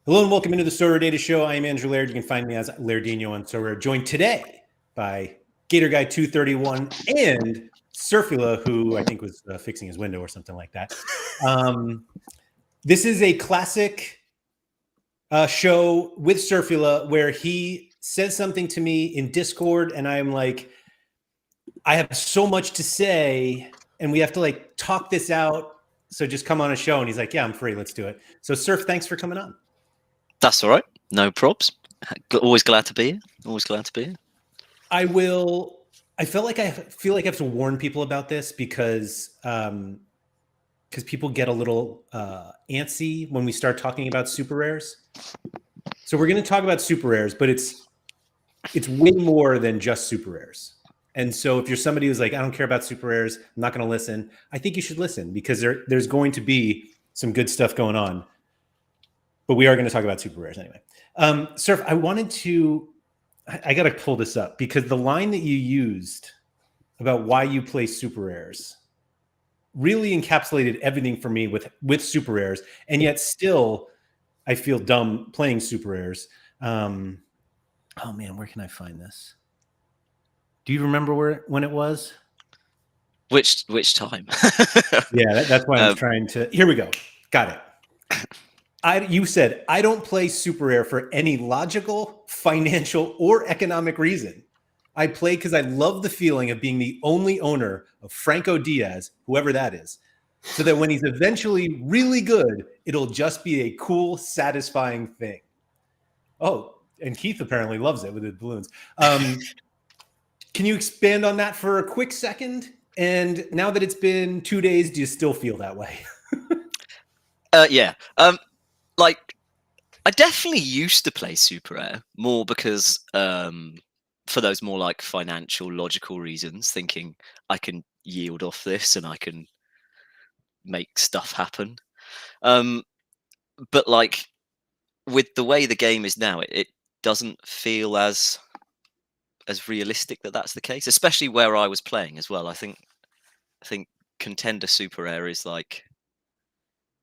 Hello and welcome into the Sorare Data Show. I am Andrew Laird. You can find me as Lairdinho on Sorare. Joined today by GatorGuy231 and Surfula, who I think was fixing his window or something like that. This is a classic show with Surfula where he says something to me in Discord, and I'm like, I have so much to say, and we have to like talk this out. So just come on a show. And he's like, yeah, I'm free. Let's do it. So Surf, thanks for coming on. That's all right. No props. Always glad to be here. Always glad to be here. I feel like I have to warn people about this because people get a little antsy when we start talking about super rares. So we're going to talk about super rares, but it's way more than just super rares. And so if you're somebody who's like, I don't care about super rares, I'm not going to listen, I think you should listen because there's going to be some good stuff going on. But we are going to talk about super rares anyway. Surf, I got to pull this up because the line that you used about why you play super rares really encapsulated everything for me with super rares. And yet still, I feel dumb playing super rares. Oh man, where can I find this? Do you remember when it was? Which time? Yeah, that's why I'm trying to. Here we go. Got it. You said, I don't play super rare for any logical, financial, or economic reason. I play because I love the feeling of being the only owner of Franco Diaz, whoever that is, so that when he's eventually really good, it'll just be a cool, satisfying thing. Oh, and Keith apparently loves it with the balloons. Can you expand on that for a quick second? And now that it's been 2 days, do you still feel that way? Yeah. Like, I definitely used to play super rare more because for those more like financial, logical reasons, thinking I can yield off this and I can make stuff happen. But like with the way the game is now, it doesn't feel as realistic that that's the case, especially where I was playing as well. I think contender super rare is like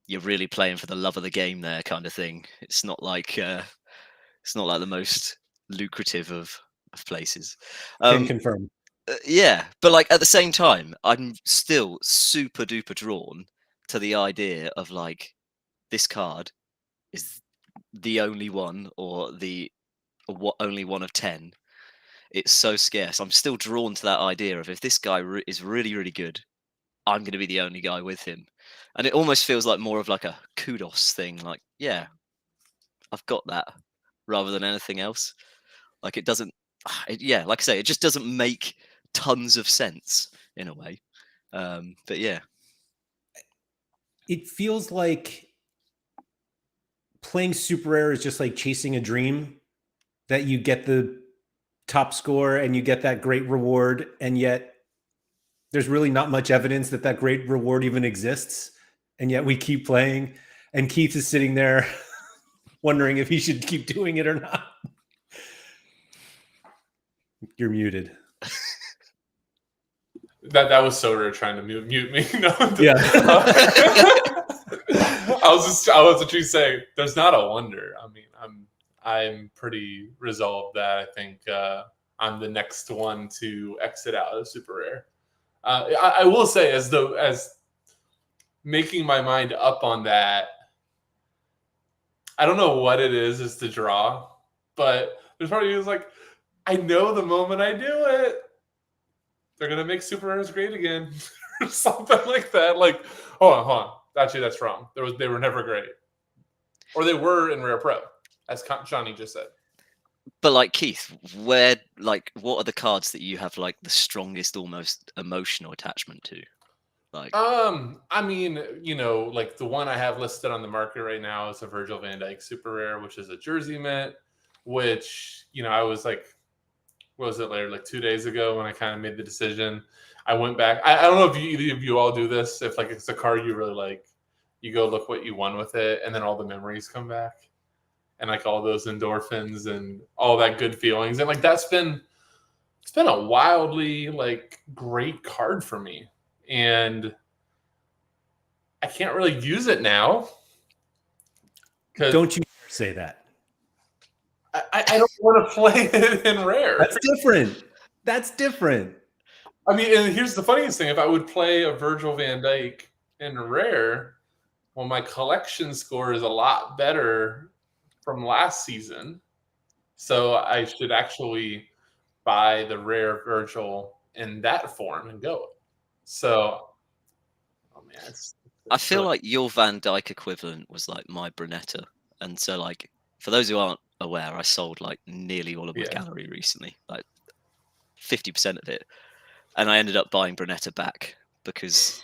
you're really playing for the love of the game there, kind of thing. It's not like the most lucrative of places. Can confirm. Yeah, but like at the same time, I'm still super duper drawn to the idea of like this card is the only one or only one of 10. It's so scarce. I'm still drawn to that idea of if this guy is really, really good, I'm going to be the only guy with him. And it almost feels like more of like a kudos thing. Like, yeah, I've got that rather than anything else. Like it doesn't, yeah, like I say, it just doesn't make tons of sense in a way. But yeah. It feels like playing super rare is just like chasing a dream that you get the top score and you get that great reward, and yet there's really not much evidence that that great reward even exists, and yet we keep playing, and Keith is sitting there wondering if he should keep doing it or not. You're muted. That was Sorare trying to mute me. No, yeah. I was actually saying there's not a wonder. I mean, I'm pretty resolved that I think I'm the next one to exit out of super rare. I will say as making my mind up on that. I don't know what it is to draw, but there's part of me who's like, I know the moment I do it, they're gonna make super rares great again, or something like that. Like, hold on. Actually, that's wrong. They were never great, or they were in Rare Pro, as Johnny just said. But like Keith, what are the cards that you have like the strongest, almost emotional attachment to? Like, I mean, like the one I have listed on the market right now is a Virgil van Dijk super rare, which is a jersey mint. Which I was like, what was it later? Like 2 days ago when I kind of made the decision. I went back. I don't know if either of you all do this. If like it's a card you really like, you go look what you won with it, and then all the memories come back, and like all those endorphins and all that good feelings, and like it's been a wildly like great card for me, and I can't really use it now. Don't you say that. I don't want to play it in rare. That's different. I mean, and here's the funniest thing: if I would play a Virgil van Dijk in rare, well, my collection score is a lot better from last season, so I should actually buy the rare Virgil in that form and go. So, oh man, I feel like your Van Dyke equivalent was like my Brunetta, and so like for those who aren't aware, I sold like nearly all of my gallery recently, like 50% of it, and I ended up buying Brunetta back because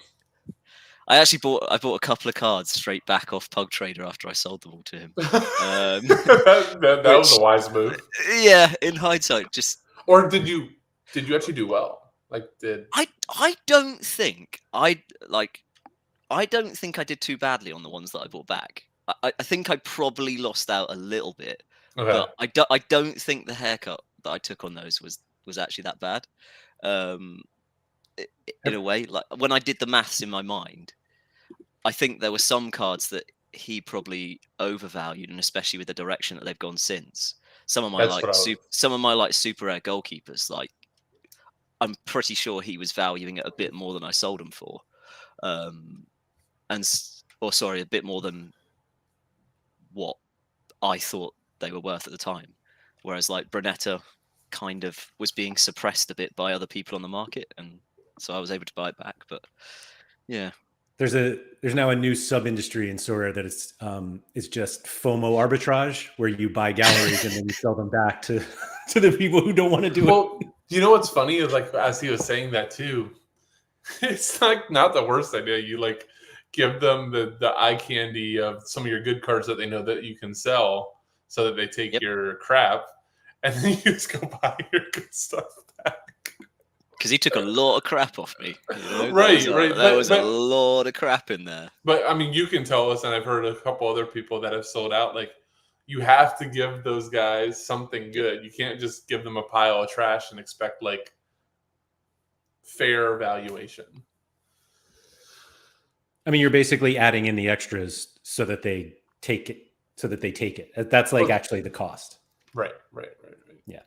I bought a couple of cards straight back off Pug Trader after I sold them all to him. That was a wise move. Yeah, in hindsight, just or did you actually do well? Like I don't think I don't think I did too badly on the ones that I bought back. I think I probably lost out a little bit, but I don't think the haircut that I took on those was actually that bad. In a way, like when I did the maths in my mind, I think there were some cards that he probably overvalued, and especially with the direction that they've gone since. Some of my super rare goalkeepers, like I'm pretty sure he was valuing it a bit more than I sold them for, a bit more than what I thought they were worth at the time. Whereas like Brunetta kind of was being suppressed a bit by other people on the market, and so I was able to buy it back. But yeah, there's now a new sub industry in Sorare that it's just FOMO arbitrage, where you buy galleries and then you sell them back to the people who don't want to do it. Well, you know what's funny is like as he was saying that too, it's like not the worst idea. You like give them the eye candy of some of your good cards that they know that you can sell, so that they take your crap, and then you just go buy your good stuff back. Because he took a lot of crap off me. You know? Right. There was a lot of crap in there. But I mean, you can tell us, and I've heard a couple other people that have sold out. Like, you have to give those guys something good. You can't just give them a pile of trash and expect like fair valuation. I mean, you're basically adding in the extras so that they take it. That's like actually the cost. Right. Yeah.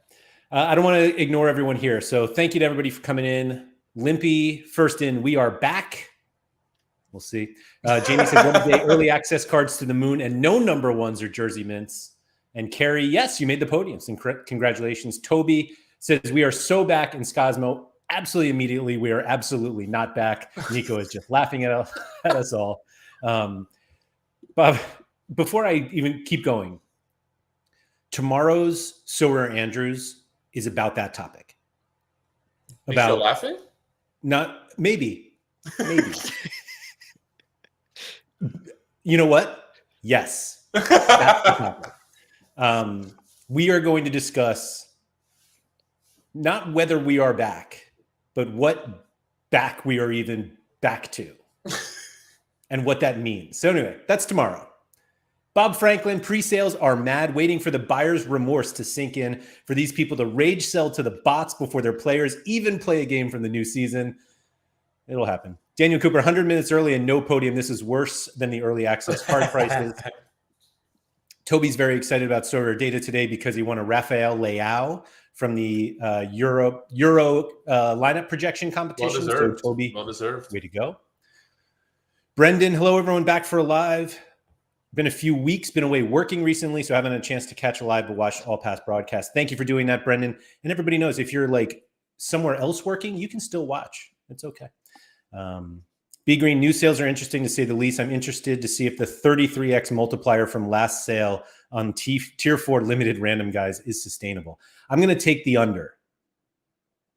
I don't want to ignore everyone here. So thank you to everybody for coming in. Limpy, first in, we are back. We'll see. Jamie said, one day early access cards to the moon and no number ones or jersey mints. And Carrie, yes, you made the podiums. And congratulations. Toby says, we are so back in Scosmo. Absolutely immediately. We are absolutely not back. Nico is just laughing at us all. Bob, before I even keep going, tomorrow's Sorare Andrews is about that topic. About you laughing? Not maybe. You know what? Yes. That's the topic. We are going to discuss not whether we are back, but what back we are even back to and what that means. So anyway, that's tomorrow. Bob Franklin, pre-sales are mad, waiting for the buyer's remorse to sink in, for these people to rage sell to the bots before their players even play a game from the new season. It'll happen. Daniel Cooper, 100 minutes early and no podium. This is worse than the early access card prices. Toby's very excited about Sorare data today because he won a Rafael Leao from the Euro lineup projection competition. Well deserved. So Toby, well deserved. Way to go. Brendan, hello everyone, back for a live. Been a few weeks, been away working recently, so I haven't had a chance to catch a live but watch all past broadcasts. Thank you for doing that, Brendan. And everybody knows if you're like somewhere else working, you can still watch. It's okay. B Green, new sales are interesting to say the least. I'm interested to see if the 33x multiplier from last sale on tier 4 limited random guys is sustainable. I'm going to take the under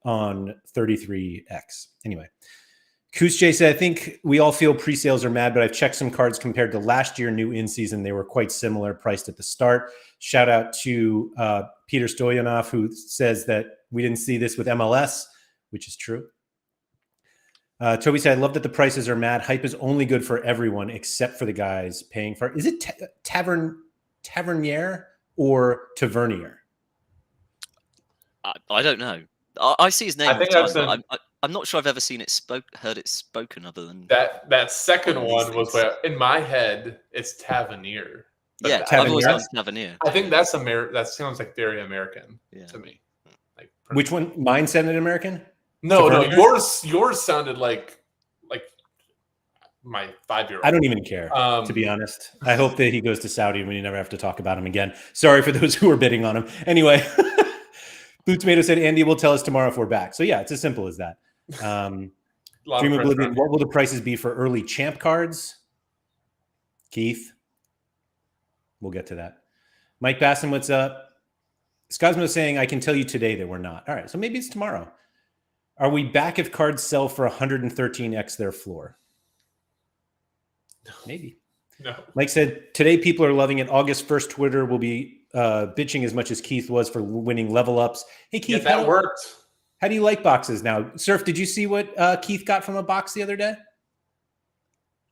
on 33x. Anyway, Kusche said, I think we all feel pre-sales are mad, but I've checked some cards compared to last year, new in-season. They were quite similar, priced at the start. Shout out to Peter Stoyanov, who says that we didn't see this with MLS, which is true. Toby said, I love that the prices are mad. Hype is only good for everyone except for the guys paying for it. Is it Tavernier or Tavernier? I don't know. I see his name. I think I've been... I'm not sure I've ever seen it heard it spoken other than that second one was where in my head it's Tavernier. Yeah, Tavernier? I've always gone Tavernier. I think that sounds like very American to me. Like Which one? Mine sounded American? No, Tavernier? yours sounded like my 5-year-old. I don't even care, to be honest. I hope that he goes to Saudi and we never have to talk about him again. Sorry for those who are bidding on him. Anyway, Blue Tomato said Andy will tell us tomorrow if we're back. So yeah, it's as simple as that. Dream Oblivion, what will the prices be for early champ cards? Keith? We'll get to that. Mike Basson, what's up? Scosmo saying, I can tell you today that we're not. All right, so maybe it's tomorrow. Are we back if cards sell for 113x their floor? Maybe. No. Mike said, today people are loving it. August 1st, Twitter will be bitching as much as Keith was for winning level ups. Hey, Keith. Yeah, that worked. How do you like boxes now? Surf, did you see what Keith got from a box the other day?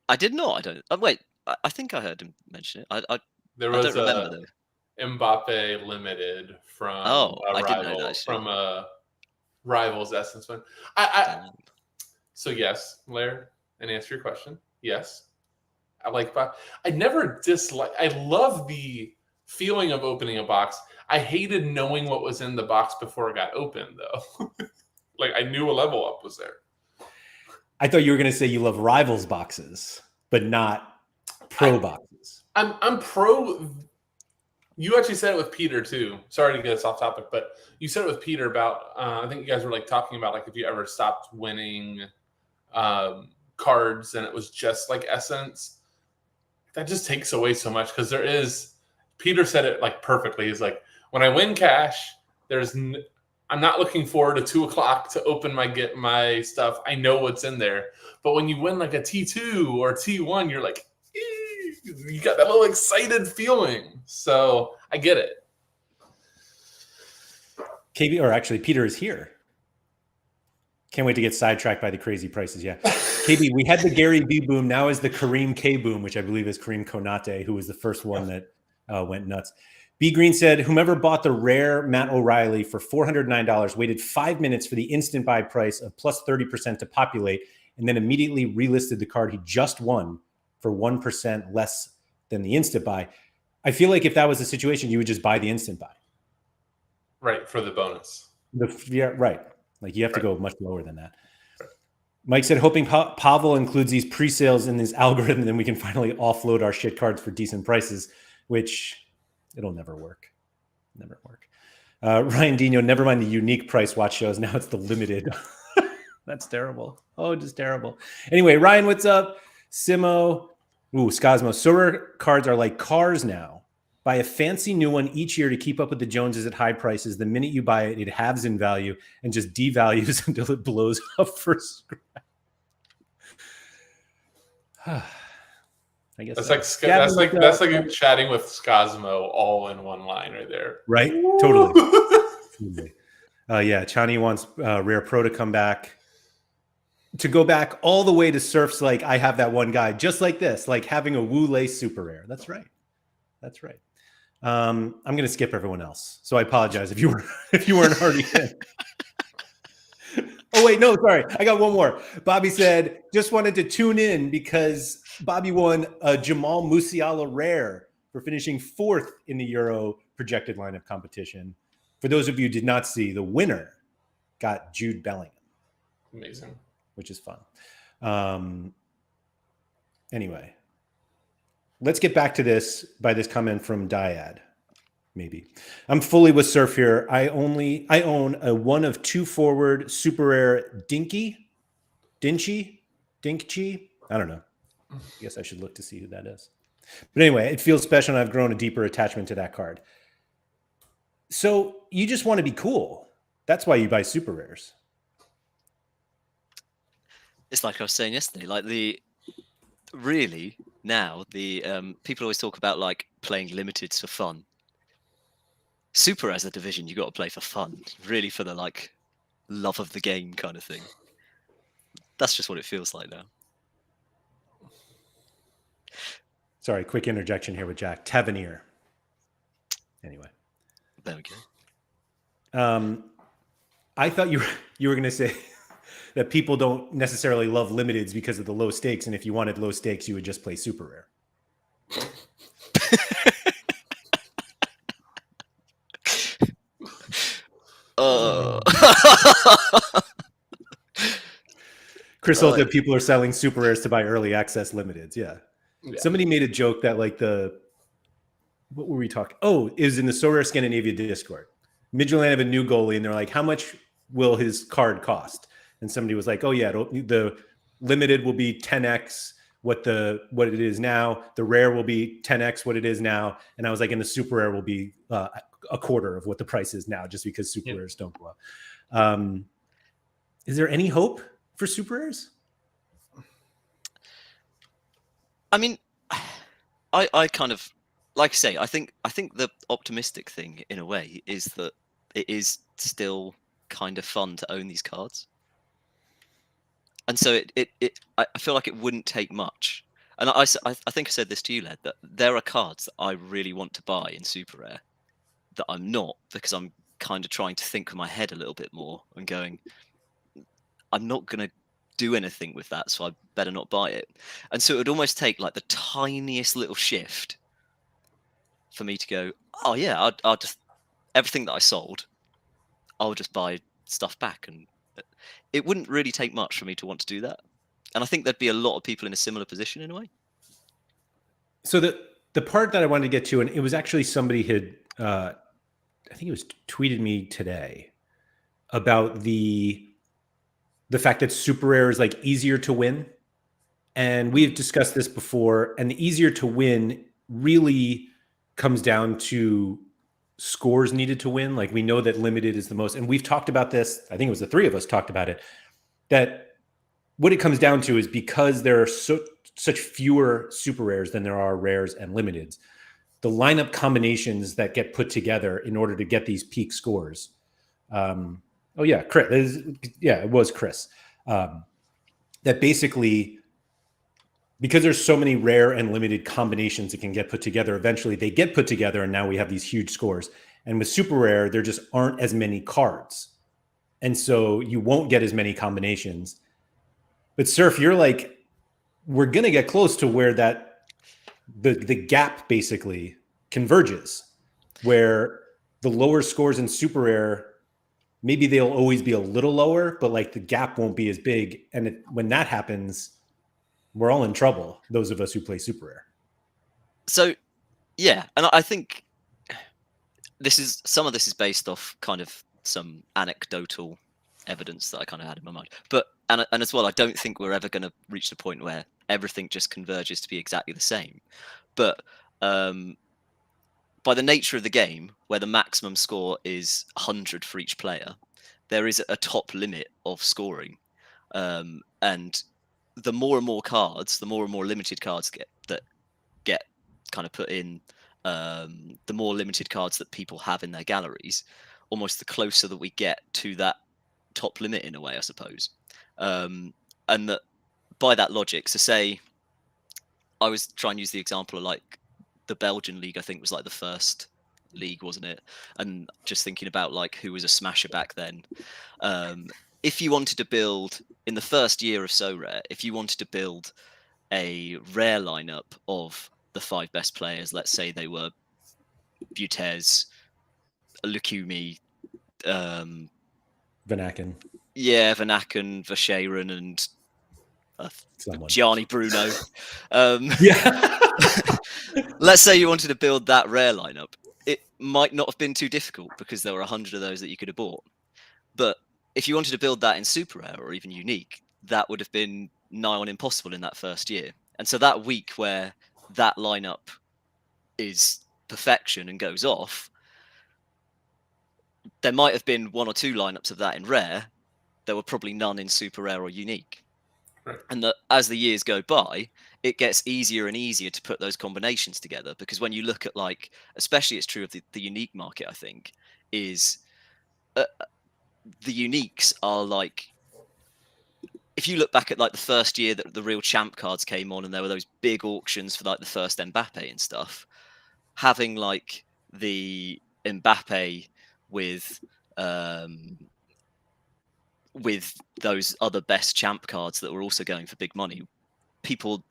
I did not. I don't. Wait, I think I heard him mention it. There was I don't remember though. Mbappe limited from I didn't know that. From a Rivals Essence one. So yes, Laird, and answer your question. Yes. I like box. I never dislike. I love the feeling of opening a box. I hated knowing what was in the box before it got opened, though. Like I knew a level up was there. I thought you were going to say you love Rivals boxes, but not pro boxes. I'm pro. You actually said it with Peter too. Sorry to get us off topic, but you said it with Peter about. I think you guys were like talking about like if you ever stopped winning cards and it was just like Essence. That just takes away so much because there is. Peter said it like perfectly. He's like, when I win cash, I'm not looking forward to 2:00 to open my stuff. I know what's in there. But when you win like a T2 or T1, you're like, you got that little excited feeling. So I get it. KB, or actually Peter is here. Can't wait to get sidetracked by the crazy prices. Yeah. KB, we had the Gary B boom. Now is the Kareem K boom, which I believe is Kareem Konate, who was the first one that went nuts. B Green said, whomever bought the rare Matt O'Reilly for $409 waited 5 minutes for the instant buy price of plus 30% to populate and then immediately relisted the card he just won for 1% less than the instant buy. I feel like if that was the situation, you would just buy the instant buy. Right, for the bonus. Yeah, right. Like you have to go much lower than that. Mike said, hoping Pavel includes these pre-sales in his algorithm, then we can finally offload our shit cards for decent prices, which it'll never work. Never work. Ryan Dino, never mind the unique price watch shows. Now it's the limited. That's terrible. Oh, just terrible. Anyway, Ryan, what's up? Simo. Ooh, Scosmo. Sorare cards are like cars now. Buy a fancy new one each year to keep up with the Joneses at high prices. The minute you buy it, it halves in value and just devalues until it blows up for scrap. I guess that's like chatting with Scosmo all in one line right there. Right? Totally. Yeah, Chani wants Rare Pro to come back. To go back all the way to Surf's like, I have that one guy just like this, like having a Wu Lei super rare. That's right. That's right. I'm going to skip everyone else. So I apologize if you weren't already in. Oh, wait, no, sorry. I got one more. Bobby said, just wanted to tune in because Bobby won a Jamal Musiala rare for finishing 4th in the Euro projected lineup competition. For those of you who did not see, the winner got Jude Bellingham. Amazing. Which is fun. Anyway, let's get back to this by this comment from Dyad. Maybe. I'm fully with Surf here. I own a 1 of 2 forward super rare Dinkchi. I don't know. I guess I should look to see who that is. But anyway, it feels special and I've grown a deeper attachment to that card. So you just want to be cool. That's why you buy super rares. It's like I was saying yesterday, like really now people always talk about like playing limiteds for fun. Super as a division, you got to play for fun, really for the like love of the game kind of thing. That's just what it feels like now. Sorry, quick interjection here with Jack. Tavernier. Anyway. There we go. I thought you were going to say that people don't necessarily love limiteds because of the low stakes, and if you wanted low stakes, you would just play super rare. Chris also said people are selling super rares to buy early access limiteds. Yeah. Somebody made a joke that like what were we talking? Oh, it was in the Sorare Scandinavia Discord. Midtjylland have a new goalie, and they're like, how much will his card cost? And somebody was like, oh yeah, the limited will be 10x what it is now. The rare will be 10x what it is now. And I was like, and the super rare will be a quarter of what the price is now, just because super rares don't go up. Is there any hope for super rares? I mean, I kind of, like I say, I think the optimistic thing in a way is that it is still kind of fun to own these cards. And so I feel like it wouldn't take much. And I think I said this to you, Led, that there are cards that I really want to buy in super rare that I'm not, because I'm kind of trying to think with my head a little bit more and going, I'm not going to do anything with that, so I better not buy it. And so it would almost take like the tiniest little shift for me to go, oh yeah, I'll just, everything that I sold, I'll just buy stuff back. And it wouldn't really take much for me to want to do that. And I think there'd be a lot of people in a similar position in a way. So the part that I wanted to get to, and it was actually somebody had, I think it was tweeted me today about the fact that super rare is like easier to win. And we've discussed this before, and the easier to win really comes down to scores needed to win. Like we know that limited is the most, and we've talked about this. I think it was the three of us talked about it, that what it comes down to is because there are such fewer super rares than there are rares and limiteds, the lineup combinations that get put together in order to get these peak scores. Oh yeah, Chris. Yeah, it was Chris. That basically, because there's so many rare and limited combinations that can get put together, eventually they get put together, and now we have these huge scores. And with super rare, there just aren't as many cards, and so you won't get as many combinations. But Surf, you're like, we're gonna get close to where that the gap basically converges, where the lower scores in super rare, maybe they'll always be a little lower, but like the gap won't be as big. And when that happens, we're all in trouble, those of us who play super rare. So, yeah, and I think some of this is based off kind of some anecdotal evidence that I kind of had in my mind. But and as well, I don't think we're ever going to reach the point where everything just converges to be exactly the same. But by the nature of the game, where the maximum score is 100 for each player, there is a top limit of scoring, and the more and more cards, the more and more limited cards get kind of put in, the more limited cards that people have in their galleries, almost the closer that we get to that top limit in a way, I suppose. And that by that logic, so say I was trying to use the example of like the Belgian league, I think was like the first league, wasn't it? And just thinking about like who was a smasher back then. If you wanted to build in the first year of Sorare, if you wanted to build a rare lineup of the 5 best players, let's say they were Butez, Lukumi, Vanaken. Yeah, Vanaken, Verscharen, and Gianni Bruno. Yeah. Let's say you wanted to build that rare lineup. It might not have been too difficult because there were 100 of those that you could have bought. But if you wanted to build that in super rare or even unique, that would have been nigh on impossible in that first year. And so that week where that lineup is perfection and goes off, there might have been 1 or 2 lineups of that in rare. There were probably none in super rare or unique. Right. And that as the years go by, it gets easier and easier to put those combinations together, because when you look at, like, especially it's true of the unique market, I think, is the uniques are like, if you look back at like the first year that the real champ cards came on and there were those big auctions for like the first Mbappe and stuff, having like the Mbappe with those other best champ cards that were also going for big money,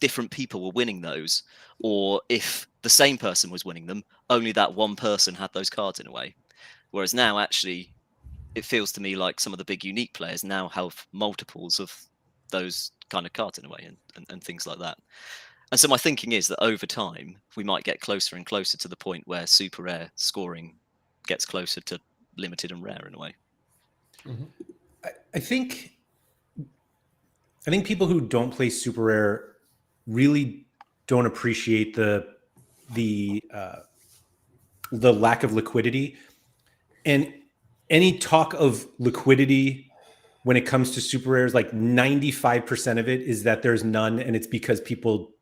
different people were winning those, or if the same person was winning them, only that one person had those cards in a way. Whereas now, actually, it feels to me like some of the big unique players now have multiples of those kind of cards in a way, and things like that. And so my thinking is that over time we might get closer and closer to the point where super rare scoring gets closer to limited and rare in a way. I think people who don't play super rare really don't appreciate the lack of liquidity, and any talk of liquidity when it comes to super rares, like 95% of it is that there's none, and it's because people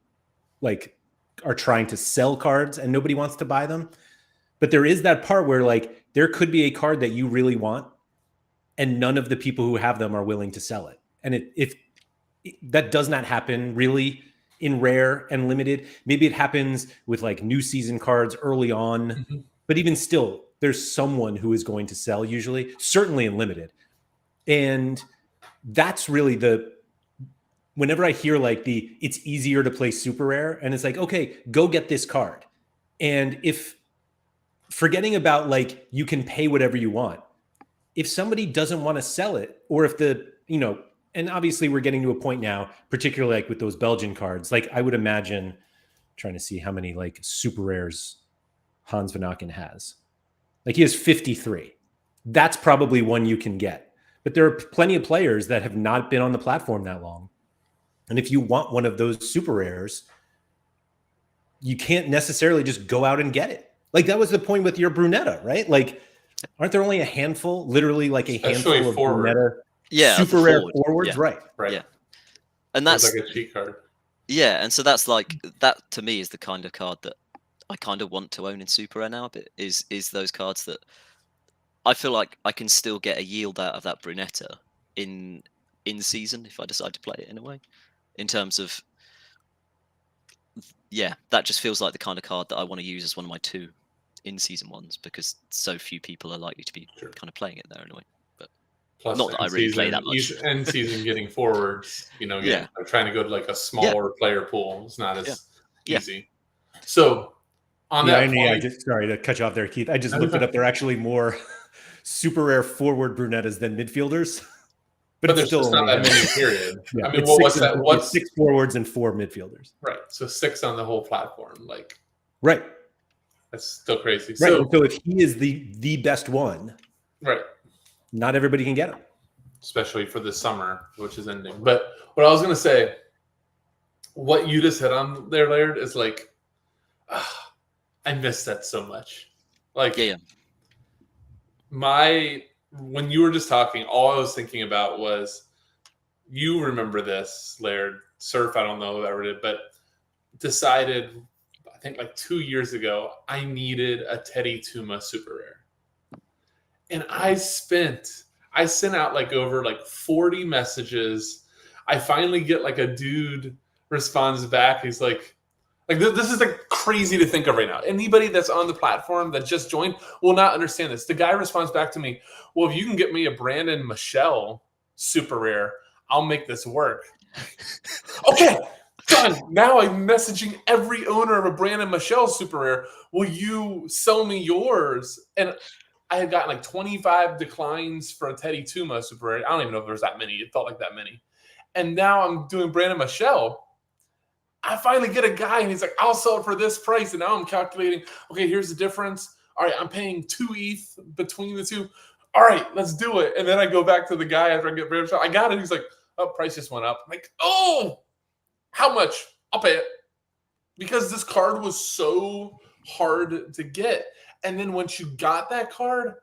like are trying to sell cards and nobody wants to buy them. But there is that part where like there could be a card that you really want and none of the people who have them are willing to sell it. And if that does not happen really in rare and limited, maybe it happens with like new season cards early on, but even still there's someone who is going to sell, usually, certainly in limited. And that's really whenever I hear like it's easier to play super rare, and it's like, okay, go get this card. And if forgetting about like, you can pay whatever you want, if somebody doesn't want to sell it, or if and obviously we're getting to a point now, particularly like with those Belgian cards, like I would imagine, trying to see how many like super rares Hans Van Aken has. Like he has 53. That's probably one you can get. But there are plenty of players that have not been on the platform that long. And if you want one of those super rares, you can't necessarily just go out and get it. Like that was the point with your Brunetta, right? Like, aren't there only a handful, literally like a handful of Brunetta super rare forwards? Right. Yeah. And that's like a cheat card. Yeah. And so that's like, that to me is the kind of card that I kind of want to own in super rare now a bit, is those cards that I feel like I can still get a yield out of that Brunetta in season if I decide to play it in a way. In terms of, that just feels like the kind of card that I want to use as one of my 2 in-season ones, because so few people are likely to be kind of playing it there in a way. But plus, not that I really play that much. End season getting forwards, they're trying to go to like a smaller player pool. It's not as easy. So on that point, sorry to cut you off there, Keith. I just looked it up. There are actually more super rare forward Brunettas than midfielders. But there's still not that many, period. I mean, what's that? What's 6 forwards and 4 midfielders? Right. So 6 on the whole platform. Like, right. That's still crazy. Right. So if he is the best one, right, not everybody can get him. Especially for the summer, which is ending. But what I was going to say, what you just hit on there, Laird, is like, I miss that so much. Like, when you were just talking, all I was thinking about was, you remember this, Laird, Surf, I don't know if I ever did, but decided, I think like 2 years ago, I needed a Teddy Tuma super rare. And I sent out like over like 40 messages. I finally get like a dude responds back. He's like this is like crazy to think of right now. Anybody that's on the platform that just joined will not understand this. The guy responds back to me, well, if you can get me a Brandon Michelle super rare, I'll make this work. Okay, done. Now I'm messaging every owner of a Brandon Michelle super rare. Will you sell me yours? And I had gotten like 25 declines for a Teddy Tuma super rare. I don't even know if there's that many. It felt like that many. And now I'm doing Brandon Michelle. I finally get a guy, and he's like, I'll sell it for this price. And now I'm calculating, okay, here's the difference. All right, I'm paying 2 ETH between the two. All right, let's do it. And then I go back to the guy after I get Brandon Michelle. I got it. He's like, oh, price just went up. I'm like, oh, how much? I'll pay it. Because this card was so hard to get. And then once you got that card,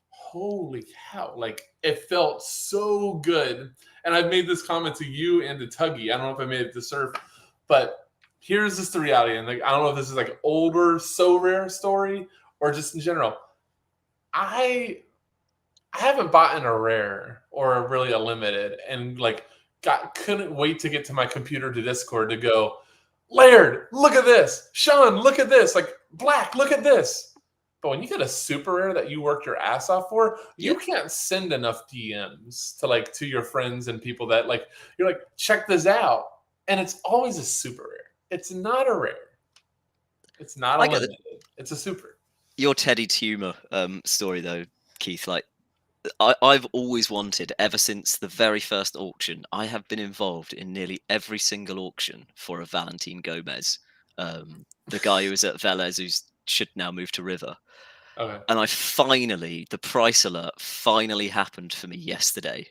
holy cow, like it felt so good. And I've made this comment to you and to Tuggy. I don't know if I made it to Surf, but here's just the reality. And like, I don't know if this is like older, so rare story or just in general. I haven't bought in a rare or really a limited, and like couldn't wait to get to my computer to Discord to go, Laird, look at this. Sean, look at this. Like, Black, look at this. But when you get a super rare that you worked your ass off for, you can't send enough DMs to your friends and people that like, you're like, check this out. And it's always a super rare. It's not a rare. It's not a limited. It's a super. Your Teddy Tuma story though, Keith, like I've always wanted, ever since the very first auction, I have been involved in nearly every single auction for a Valentin Gomez, the guy who was at Velez, who should now move to River. Okay. And the price alert finally happened for me yesterday.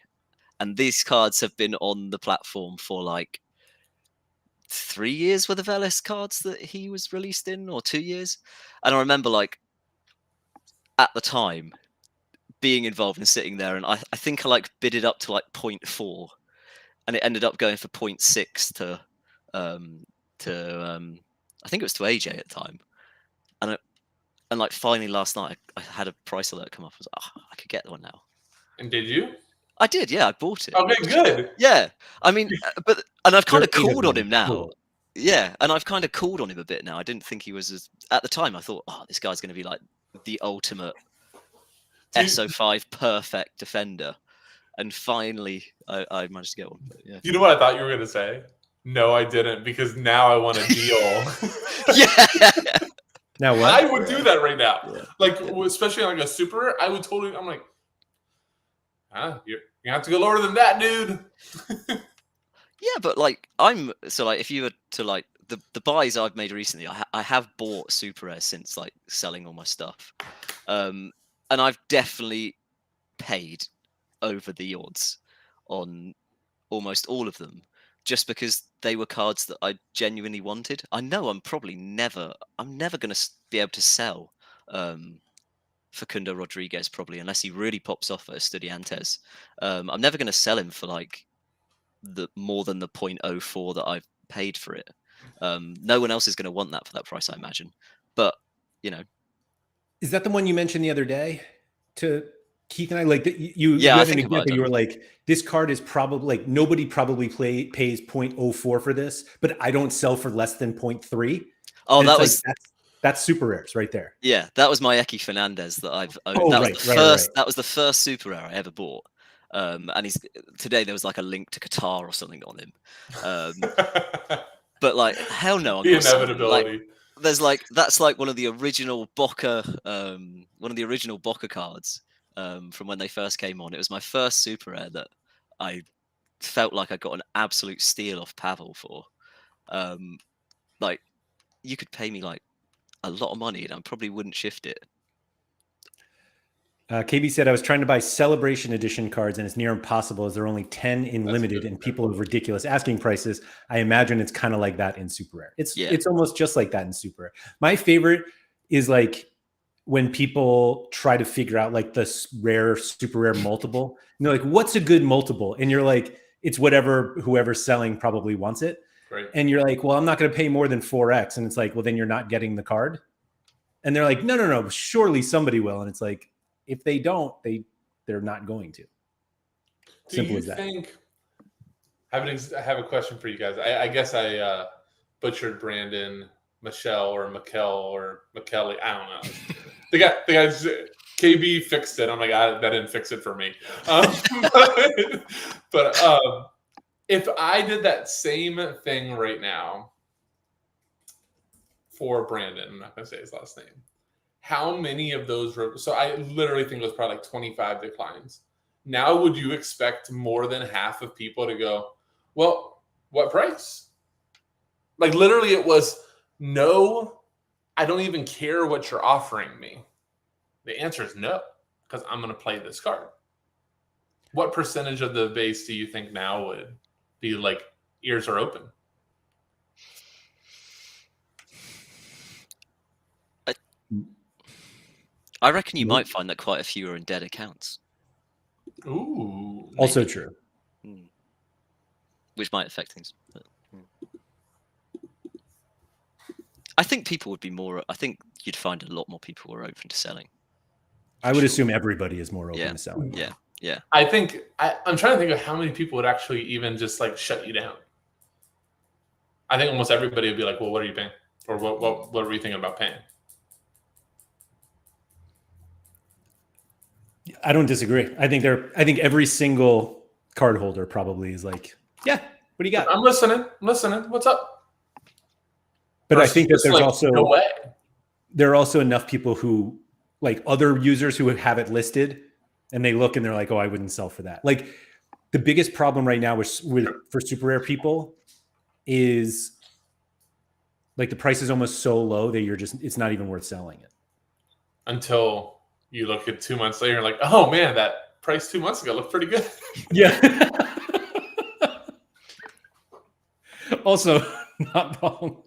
And these cards have been on the platform for like 3 years worth of LS cards that he was released in, or 2 years. And I remember, like, at the time, being involved and sitting there, and I think I like bid it up to like 0.4, and it ended up going for 0.6 to I think it was to AJ at the time. And like finally last night, I had a price alert come up. I was like, oh, I could get one now. And did you? I did, yeah. I bought it. Okay, good. Yeah, I mean, and I've kind of You're called on him now. cool. Yeah, and I've kind of called on him a bit now. I didn't think he was at the time. I thought, oh, this guy's going to be like the ultimate SO5 perfect defender, and finally, I managed to get one. But yeah. You know what I thought you were going to say? No, I didn't, because now I want a deal. Yeah. Now what? I would do that right now. Yeah. Like, especially on like a super rare, I would totally, I'm like, you're going to have to go lower than that, dude. Yeah, but like if you were to like the buys I've made recently, I have bought super rares since like selling all my stuff, and I've definitely paid over the odds on almost all of them, just because they were cards that I genuinely wanted. I know I'm never going to be able to sell Facundo Rodriguez, probably, unless he really pops off at Estudiantes. I'm never going to sell him for like more than the 0.04 that I've paid for it. No one else is going to want that for that price, I imagine. But you know, is that the one you mentioned the other day to Keith and I? Like you Yeah, had I an think example. You were like, this card is probably like nobody probably pays 0.04 for this, but I don't sell for less than 0.3. Oh, And that it's was like, that's super rares right there. yeah, that was my Eki Fernandez that I've owned. Oh, That was right, the right, first. right. That was the first super rare I ever bought. And today there was like a link to Qatar or something on him. But like, hell no, I'm The not selling him. inevitability. Like, that's like one of the original Boca cards from when they first came on. It was my first super rare that I felt like I got an absolute steal off Pavel for. Like, you could pay me like a lot of money and I probably wouldn't shift it. KB said, I was trying to buy Celebration Edition cards and it's near impossible as there are only 10 in limited and people have ridiculous asking prices. I imagine it's kind of like that in super rare. It's almost just like that in super rare. My favorite is like when people try to figure out like the rare, super rare multiple. And they're like, what's a good multiple? And you're like, it's whoever's selling probably wants it. Right. And you're like, well, I'm not going to pay more than 4x. And it's like, well, then you're not getting the card. And they're like, no, surely somebody will. And it's like, if they don't, they're not going to. Simple as that. I have a question for you guys. I guess I butchered Brandon, Michelle, or Mikkel, or McKelly. I don't know. the guy's KB fixed it. I'm like, that didn't fix it for me. But if I did that same thing right now for Brandon, I'm not going to say his last name. How many of those? So I literally think it was probably like 25 declines. Now, would you expect more than half of people to go, well, what price? Like literally it was, no, I don't even care what you're offering me. The answer is no, because I'm going to play this card. What percentage of the base do you think now would be like, ears are open? I reckon you might find that quite a few are in dead accounts. Ooh. Maybe. Also true. Which might affect things. But, I think people would be more. I think you'd find a lot more people who are open to selling. I would assume everybody is more open to selling. Yeah. I think I'm trying to think of how many people would actually even just like shut you down. I think almost everybody would be like, well, what are you paying? Or what are we thinking about paying? I don't disagree. I think every single card holder probably is like, yeah, what do you got? I'm listening. What's up? But I think that there's like, also no way. There are also enough people who like other users who have it listed and they look and they're like, oh, I wouldn't sell for that. Like the biggest problem right now for super rare people is like the price is almost so low that it's not even worth selling it. Until you look at 2 months later and like, oh man, that price 2 months ago looked pretty good. Yeah. Also, not wrong.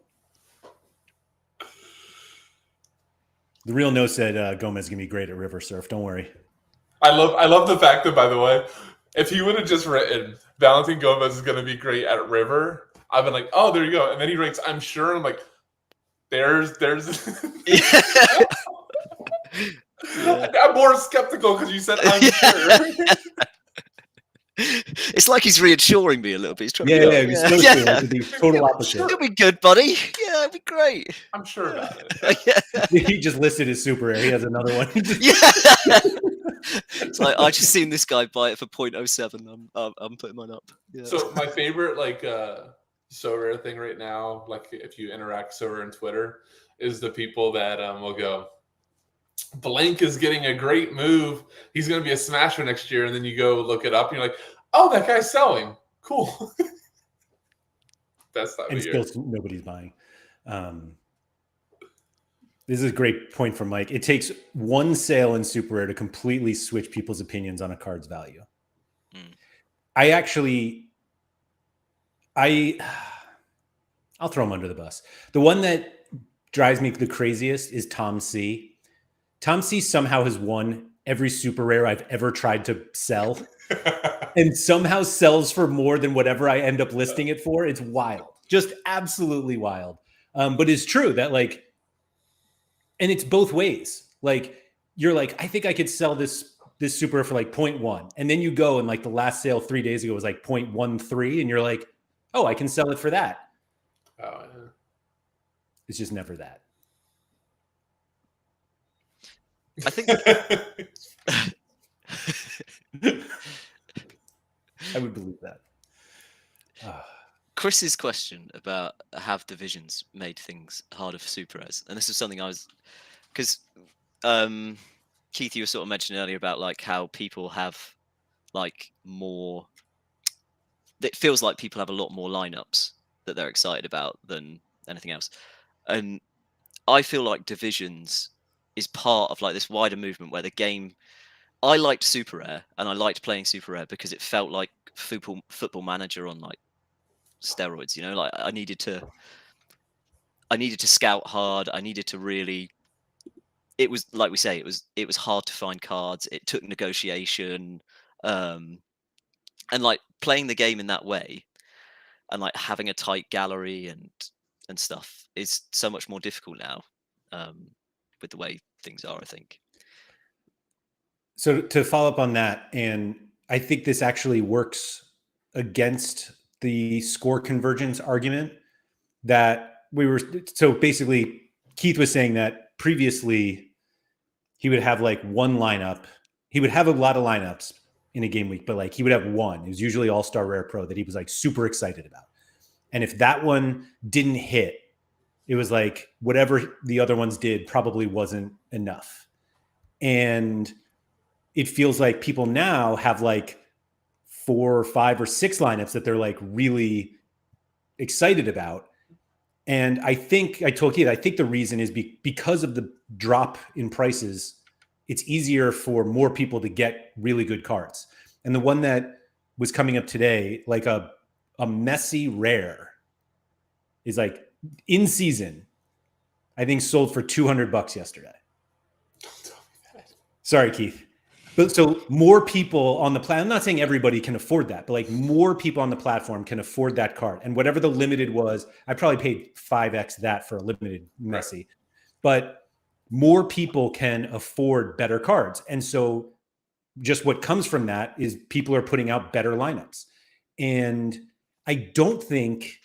The real no said Gomez is gonna be great at river surf. Don't worry. I love the fact that, by the way, if he would have just written Valentin Gomez is gonna be great at river, I've been like, oh, there you go. And then he writes, I'm sure. And I'm like, there's I'm more skeptical because you said I'm sure. It's like he's reassuring me a little bit. He's trying He's supposed to. Like, the total opposite. It'll be good, buddy. Yeah, it'll be great. I'm sure about it. He just listed his super rare. He has another one. It's like I just seen this guy buy it for 0.07. I'm putting mine up. Yeah. So my favorite so rare thing right now, like if you interact so rare on Twitter, is the people that will go, blank is getting a great move. He's going to be a smasher next year. And then you go look it up and you're like, oh, that guy's selling. Cool. That's not and still nobody's buying. This is a great point from Mike. It takes one sale in super rare to completely switch people's opinions on a card's value. I'll throw him under the bus. The one that drives me the craziest is Tom C. Tom C somehow has won every super rare I've ever tried to sell and somehow sells for more than whatever I end up listing it for. It's wild. Just absolutely wild. But it's true that like, and it's both ways. Like you're like, I think I could sell this super for like 0.1. And then you go and like the last sale 3 days ago was like 0.13. And you're like, oh, I can sell it for that. Oh, yeah. It's just never that. I think I would believe that. Chris's question about have divisions made things harder for super rares, and this is something I was because Keith, you were sort of mentioning earlier about like how people have like more. It feels like people have a lot more lineups that they're excited about than anything else, and I feel like divisions is part of like this wider movement where the game. I liked super rare and I liked playing super rare because it felt like football manager on like steroids, you know, like I needed to scout hard. I needed to really, it was like we say, it was hard to find cards. It took negotiation, and like playing the game in that way and like having a tight gallery and stuff is so much more difficult now, with the way things are, I think. So to follow up on that, and I think this actually works against the score convergence argument that so basically Keith was saying that previously he would have like one lineup. He would have a lot of lineups in a game week, but like he would have one. It was usually All-Star Rare Pro that he was like super excited about. And if that one didn't hit, it was like whatever the other ones did probably wasn't enough. And it feels like people now have like 4 or 5 or 6 lineups that they're like really excited about. And I think I told Keith, I think the reason is because of the drop in prices, it's easier for more people to get really good cards. And the one that was coming up today, like a messy rare is like in season, I think sold for $200 yesterday. Don't tell me that. Sorry, Keith. But so more people on the platform, I'm not saying everybody can afford that, but like more people on the platform can afford that card. And whatever the limited was, I probably paid 5x that for a limited Messi. Right. But more people can afford better cards. And so just what comes from that is people are putting out better lineups. And I don't think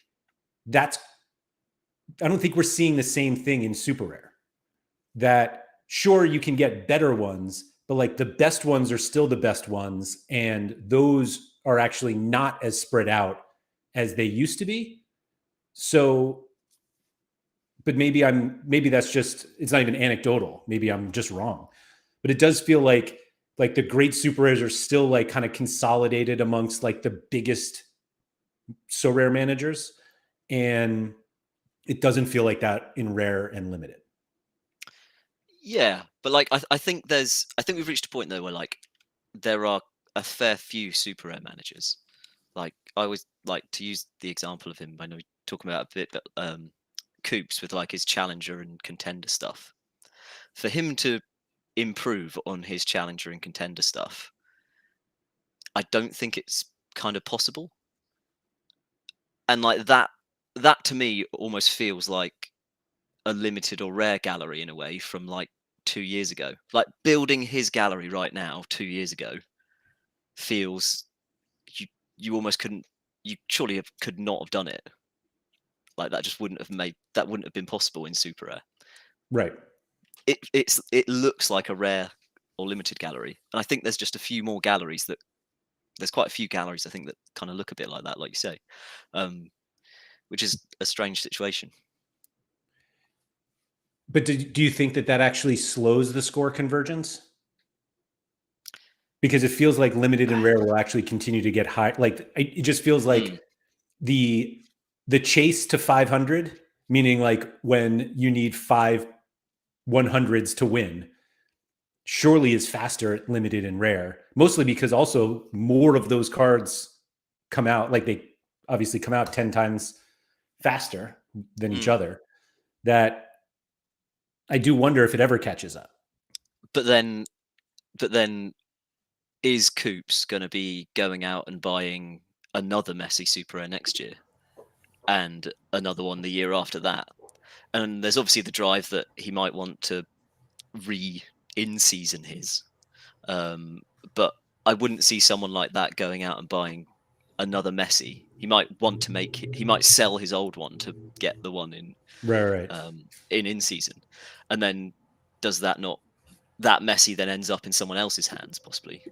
we're seeing the same thing in super rare. That sure, you can get better ones, but like the best ones are still the best ones. And those are actually not as spread out as they used to be. So, but maybe that's just, it's not even anecdotal. Maybe I'm just wrong, but it does feel like like the great super rares are still like kind of consolidated amongst like the biggest so rare managers, and it doesn't feel like that in rare and limited. Yeah, but like I think we've reached a point though where like there are a fair few super rare managers. Like I always like to use the example of him. I know we're talking about a bit, but Coops with like his challenger and contender stuff. For him to improve on his challenger and contender stuff, I don't think it's kind of possible. And like that to me almost feels like a limited or rare gallery in a way from like 2 years ago. Like building his gallery right now 2 years ago feels you almost couldn't, you surely could not have done it. Like that just wouldn't have been possible in super rare. Right. It looks like a rare or limited gallery, and I think there's just a few more galleries there's quite a few galleries I think that kind of look a bit like that, like you say, which is a strange situation. But do you think that actually slows the score convergence? Because it feels like limited and rare will actually continue to get high. Like it just feels like the chase to 500, meaning like when you need 5 100s to win, surely is faster at limited and rare, mostly because also more of those cards come out, like they obviously come out 10 times faster than each other, that I do wonder if it ever catches up. But then is Coops going to be going out and buying another Messi Super Rare next year and another one the year after that? And there's obviously the drive that he might want to in-season his. But I wouldn't see someone like that going out and buying another Messi. He might want to he might sell his old one to get the one in right. in season, and then does that Messi then ends up in someone else's hands possibly?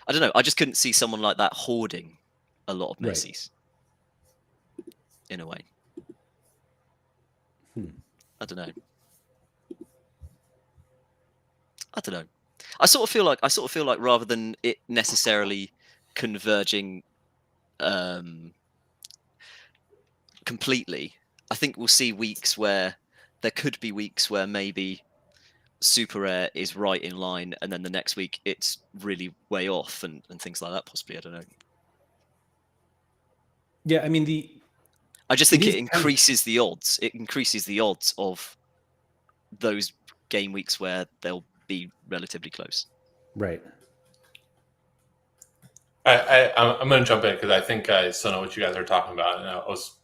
I don't know. I just couldn't see someone like that hoarding a lot of Messis in a way. I don't know. I sort of feel like rather than it necessarily converging completely, I think we'll see weeks where there could be weeks where maybe super rare is right in line, and then the next week it's really way off, and things like that possibly. I don't know. Yeah, I mean I just think it increases the odds. It increases the odds of those game weeks where they'll be relatively close. Right. I'm going to jump in because I think I still know what you guys are talking about. And I was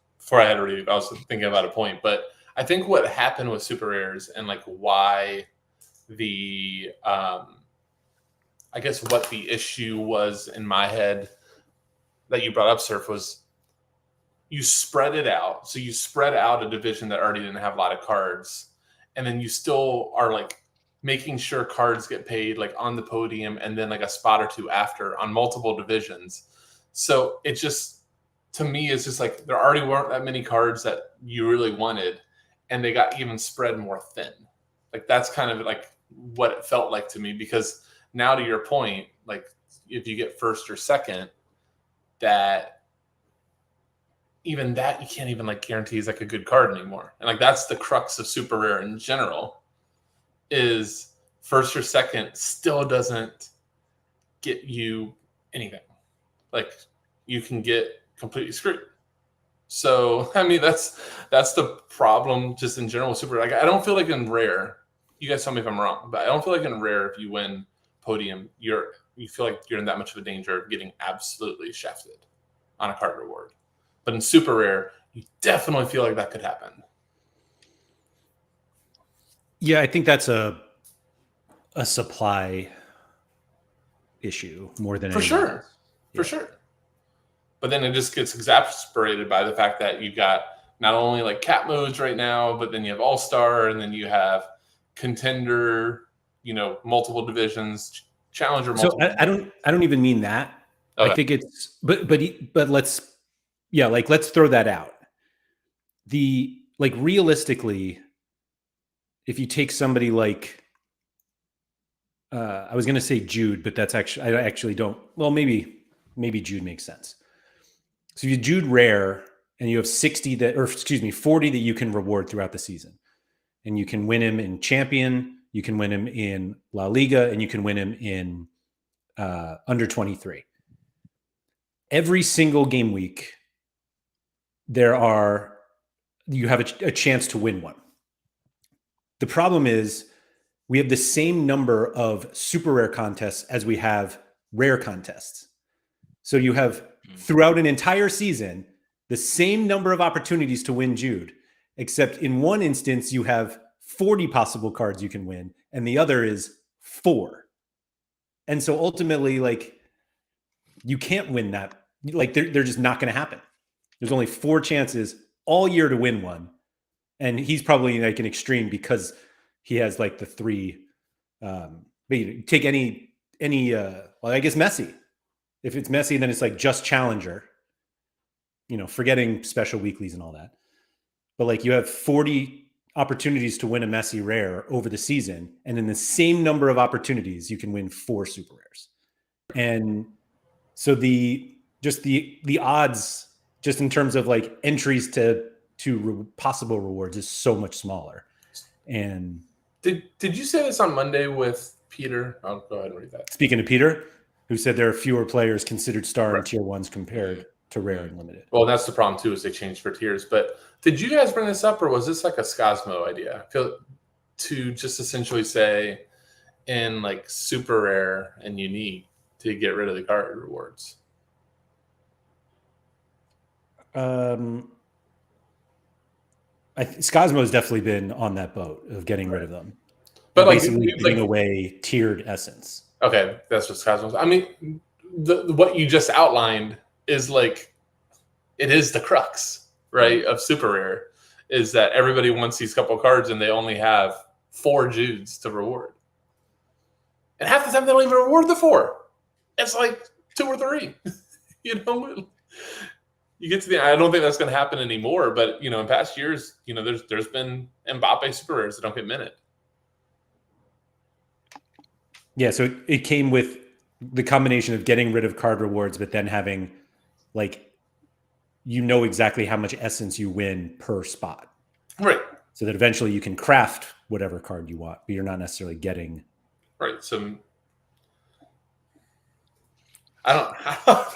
thinking about a point, but I think what happened with super rares and like why the I guess what the issue was in my head that you brought up, Surf, was you spread it out. So you spread out a division that already didn't have a lot of cards, and then you still are like making sure cards get paid like on the podium and then like a spot or two after on multiple divisions. So it just, to me, it's just like there already weren't that many cards that you really wanted, and they got even spread more thin. Like that's kind of like what it felt like to me, because now to your point, like if you get first or second, that even that you can't even like guarantee is like a good card anymore. And like that's the crux of super rare in general, is first or second still doesn't get you anything. Like you can get completely screwed. So I mean that's the problem just in general with super. Like I don't feel like in rare, you guys tell me if I'm wrong, but I don't feel like in rare if you win podium, you feel like you're in that much of a danger of getting absolutely shafted on a card reward. But in super rare, you definitely feel like that could happen. Yeah, I think that's a supply issue more than for sure. For sure. But then it just gets exasperated by the fact that you've got not only like cap modes right now, but then you have All-Star, and then you have contender, multiple divisions, challenger. So I don't even mean that. Okay. I think it's but let's throw that out. Realistically, if you take somebody like I was going to say Jude, but that's actually, I actually don't. Well, maybe Jude makes sense. So you Jude rare, and you have 40 that you can reward throughout the season. And you can win him in Champion, you can win him in La Liga, and you can win him in under 23. Every single game week, you have a chance to win one. The problem is we have the same number of super rare contests as we have rare contests. So you have throughout an entire season, the same number of opportunities to win Jude, except in one instance, you have 40 possible cards you can win, and the other is 4. And so ultimately, like, you can't win that. Like, they're just not going to happen. There's only 4 chances all year to win one. And he's probably like an extreme because he has like the 3. But you take any well, I guess Messi. If it's Messi, then it's like just Challenger, forgetting special weeklies and all that. But like you have 40 opportunities to win a Messi rare over the season. And in the same number of opportunities, you can win 4 super rares. And so the odds, just in terms of like entries to possible rewards, is so much smaller. And did you say this on Monday with Peter? I'll go ahead and read that. Speaking of Peter, who said there are fewer players considered star in tier 1s compared to rare and limited. Well, that's the problem too, is they changed for tiers. But did you guys bring this up, or was this like a Scosmo idea? To just essentially say in like super rare and unique to get rid of the card rewards? Scosmo has definitely been on that boat of getting rid of them, but like basically giving away tiered essence. Okay, that's what Scosmo's. I mean, what you just outlined is like, it is the crux, right, of super rare, is that everybody wants these couple cards and they only have 4 Judes to reward, and half the time they don't even reward the 4. It's like 2 or 3. You get to the. I don't think that's going to happen anymore. But in past years, there's been Mbappe super rares that don't get minted. Yeah, so it came with the combination of getting rid of card rewards, but then having like exactly how much essence you win per spot, right? So that eventually you can craft whatever card you want, but you're not necessarily getting right. So I don't.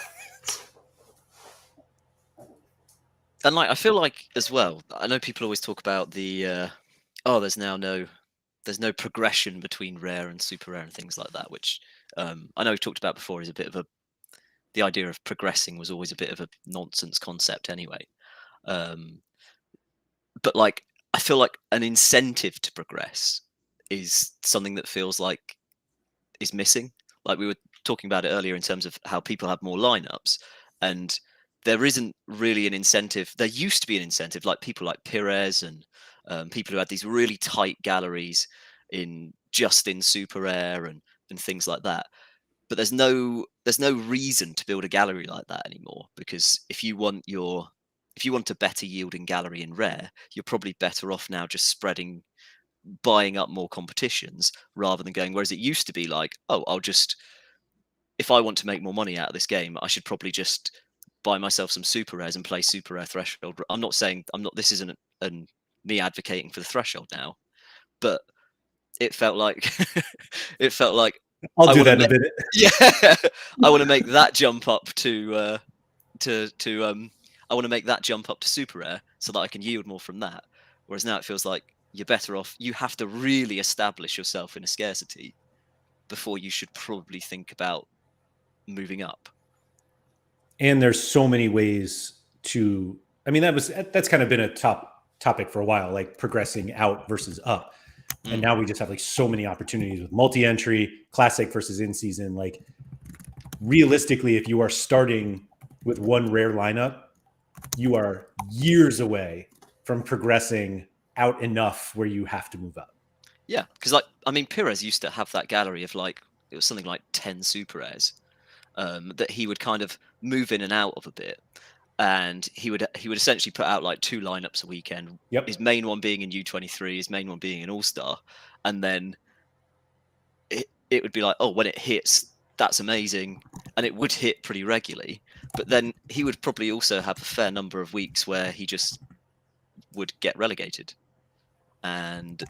And like, I feel like as well, I know people always talk about the there's no progression between rare and super rare and things like that, which I know we've talked about before, is a bit of the idea of progressing was always a bit of a nonsense concept anyway. But like, I feel like an incentive to progress is something that feels like is missing. Like we were talking about it earlier in terms of how people have more lineups, and there isn't really an incentive. There used to be an incentive, like people like Pires and people who had these really tight galleries in super rare and things like that. But there's no reason to build a gallery like that anymore, because if you want a better yielding gallery in rare, you're probably better off now just buying up more competitions rather than going. Whereas it used to be like, if I want to make more money out of this game, I should probably just buy myself some super rares and play super rare threshold. This isn't me advocating for the threshold now, but it felt like I'll do that in a bit. Yeah, I want to make that jump up to I want to make that jump up to super rare so that I can yield more from that. Whereas now it feels like you're better off. You have to really establish yourself in a scarcity before you should probably think about moving up. And there's so many ways to. I mean, that's kind of been a top topic for a while, like progressing out versus up. And now we just have like so many opportunities with multi-entry, classic versus in-season. Like realistically, if you are starting with one rare lineup, you are years away from progressing out enough where you have to move up. Yeah, because Pires used to have that gallery of it was something like 10 super rares that he would kind of move in and out of a bit. And he would essentially put out like 2 lineups a weekend. Yep. His main one being in U23, his main one being an All-Star, and then it would be like, oh, when it hits, that's amazing, and it would hit pretty regularly. But then he would probably also have a fair number of weeks where he just would get relegated, and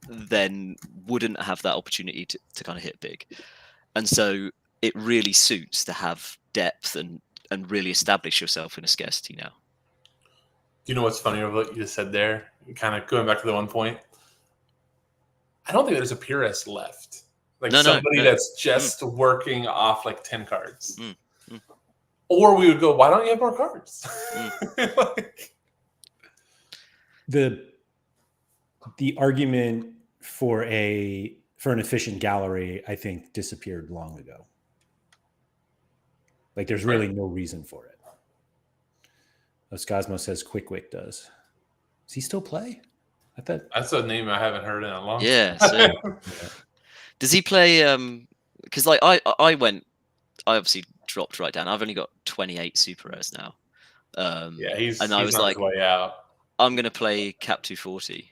then wouldn't have that opportunity to kind of hit big. And so it really suits to have depth and really establish yourself in a scarcity now. Do you know what's funny about what you just said there? Kind of going back to the one point. I don't think there's a purist left. Like somebody that's just working off like 10 cards. Or we would go, why don't you have more cards? Like, the argument for an efficient gallery, I think, disappeared long ago. Like there's really no reason for it. Oscosmo says Quick does. Does he still play? I thought that's a name I haven't heard in a long time. Yeah. Does he play? Because like I obviously dropped right down. I've only got 28 super rares now. He's I was on like, his way out. I'm gonna play Cap 240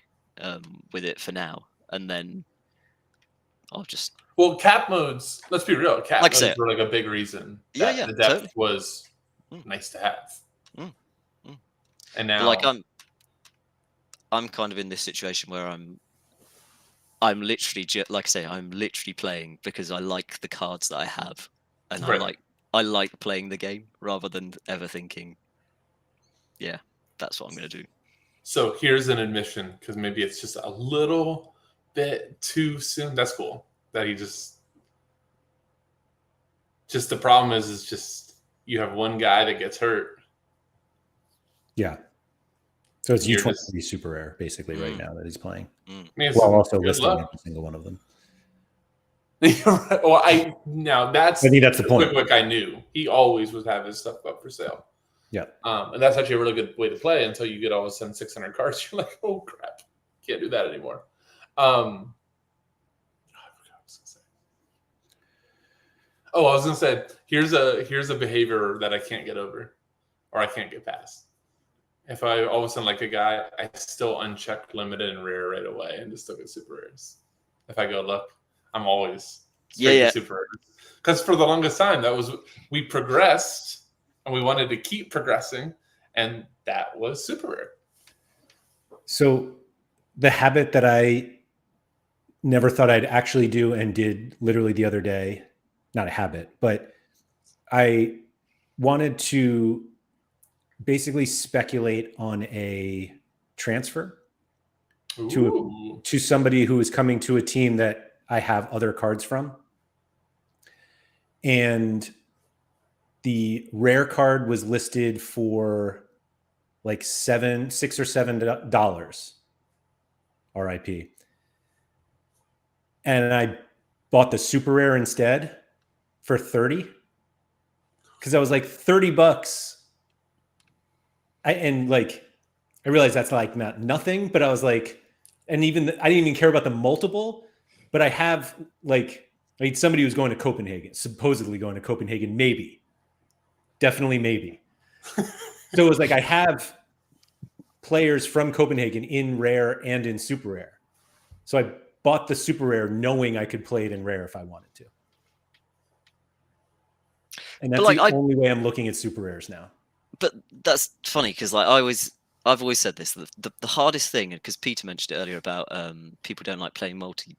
with it for now, and then I'll just. Well, cap modes. Let's be real. Cap modes were like a big reason that the depth was nice to have. And now, but like I'm kind of in this situation where I'm literally like I say, I'm literally playing because I like the cards that I have, and I like playing the game rather than ever thinking, yeah, that's what I'm gonna do. So here's an admission, because maybe it's just a little bit too soon. That's cool that he just the problem is just you have one guy that gets hurt. Yeah. So it's U23 super rare basically right now that he's playing. Well, also listing every single one of them. Well, I think that's the point. Quick I knew he always would have his stuff up for sale. Yeah. And that's actually a really good way to play until you get all of a sudden 600 cards. You're like, oh crap, can't do that anymore. I forgot what I was gonna say. Oh, I was gonna say here's a behavior that I can't get over, or I can't get past. If I all of a sudden like a guy, I still uncheck limited and rare right away and just look at super rares. If I go look, I'm always to super rares. Because for the longest time, we progressed and we wanted to keep progressing, and that was super rare. So the habit that I never thought I'd actually do and did literally the other day, not a habit, but I wanted to basically speculate on a transfer to somebody who is coming to a team that I have other cards from. And the rare card was listed for like $6 or $7 RIP. And I bought the super rare instead for 30 because I was like $30. I realized that's like not nothing, but I was like, and even I didn't even care about the multiple, but I have somebody who's going to Copenhagen, supposedly going to Copenhagen, definitely maybe. So it was like, I have players from Copenhagen in rare and in super rare. So I bought the super rare knowing I could play it in rare if I wanted to. And that's the only way I'm looking at super rares now. But that's funny because I've always said this, the hardest thing, because Peter mentioned it earlier about people don't like playing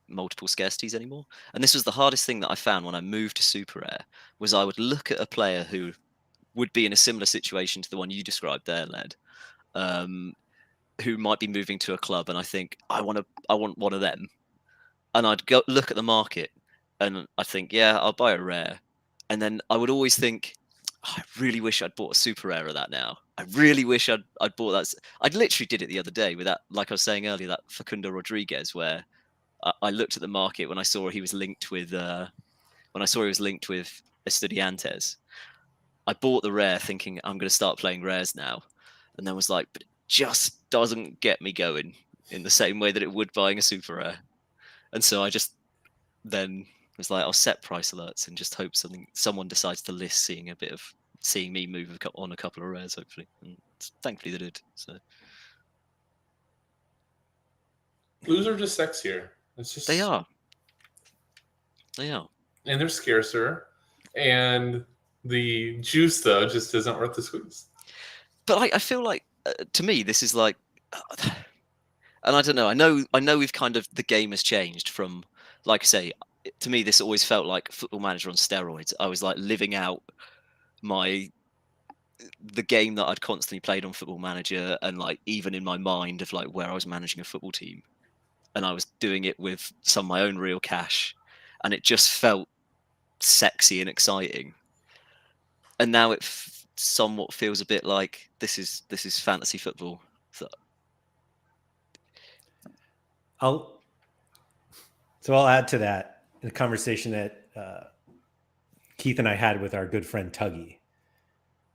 multiple scarcities anymore. And this was the hardest thing that I found when I moved to super rare, was I would look at a player who would be in a similar situation to the one you described there, Led, who might be moving to a club, and I think I want one of them. And I'd go look at the market and I think, yeah, I'll buy a rare. And then I would always think, I really wish I'd bought a super rare of that now. I really wish I'd bought that. I literally did it the other day with that, like I was saying earlier, that Facundo Rodriguez, where I looked at the market when I saw he was linked with Estudiantes. I bought the rare thinking I'm going to start playing rares now, and then was like, but it just doesn't get me going in the same way that it would buying a super rare. And so I just then was like, I'll set price alerts and just hope someone decides to list seeing me move on a couple of rares, hopefully. And thankfully they did. So blues are just sexier. It's just they are. Yeah. And they're scarcer. And the juice, though, just isn't worth the squeeze. But I feel like, to me, this is like, and I don't know. I know we've kind of, the game has changed from, like I say, to me, this always felt like Football Manager on steroids. I was like living out the game that I'd constantly played on Football Manager, and like even in my mind of like where I was managing a football team, and I was doing it with some of my own real cash, and it just felt sexy and exciting. And now it somewhat feels a bit like this is fantasy football. So I'll add to that the conversation that Keith and I had with our good friend Tuggy.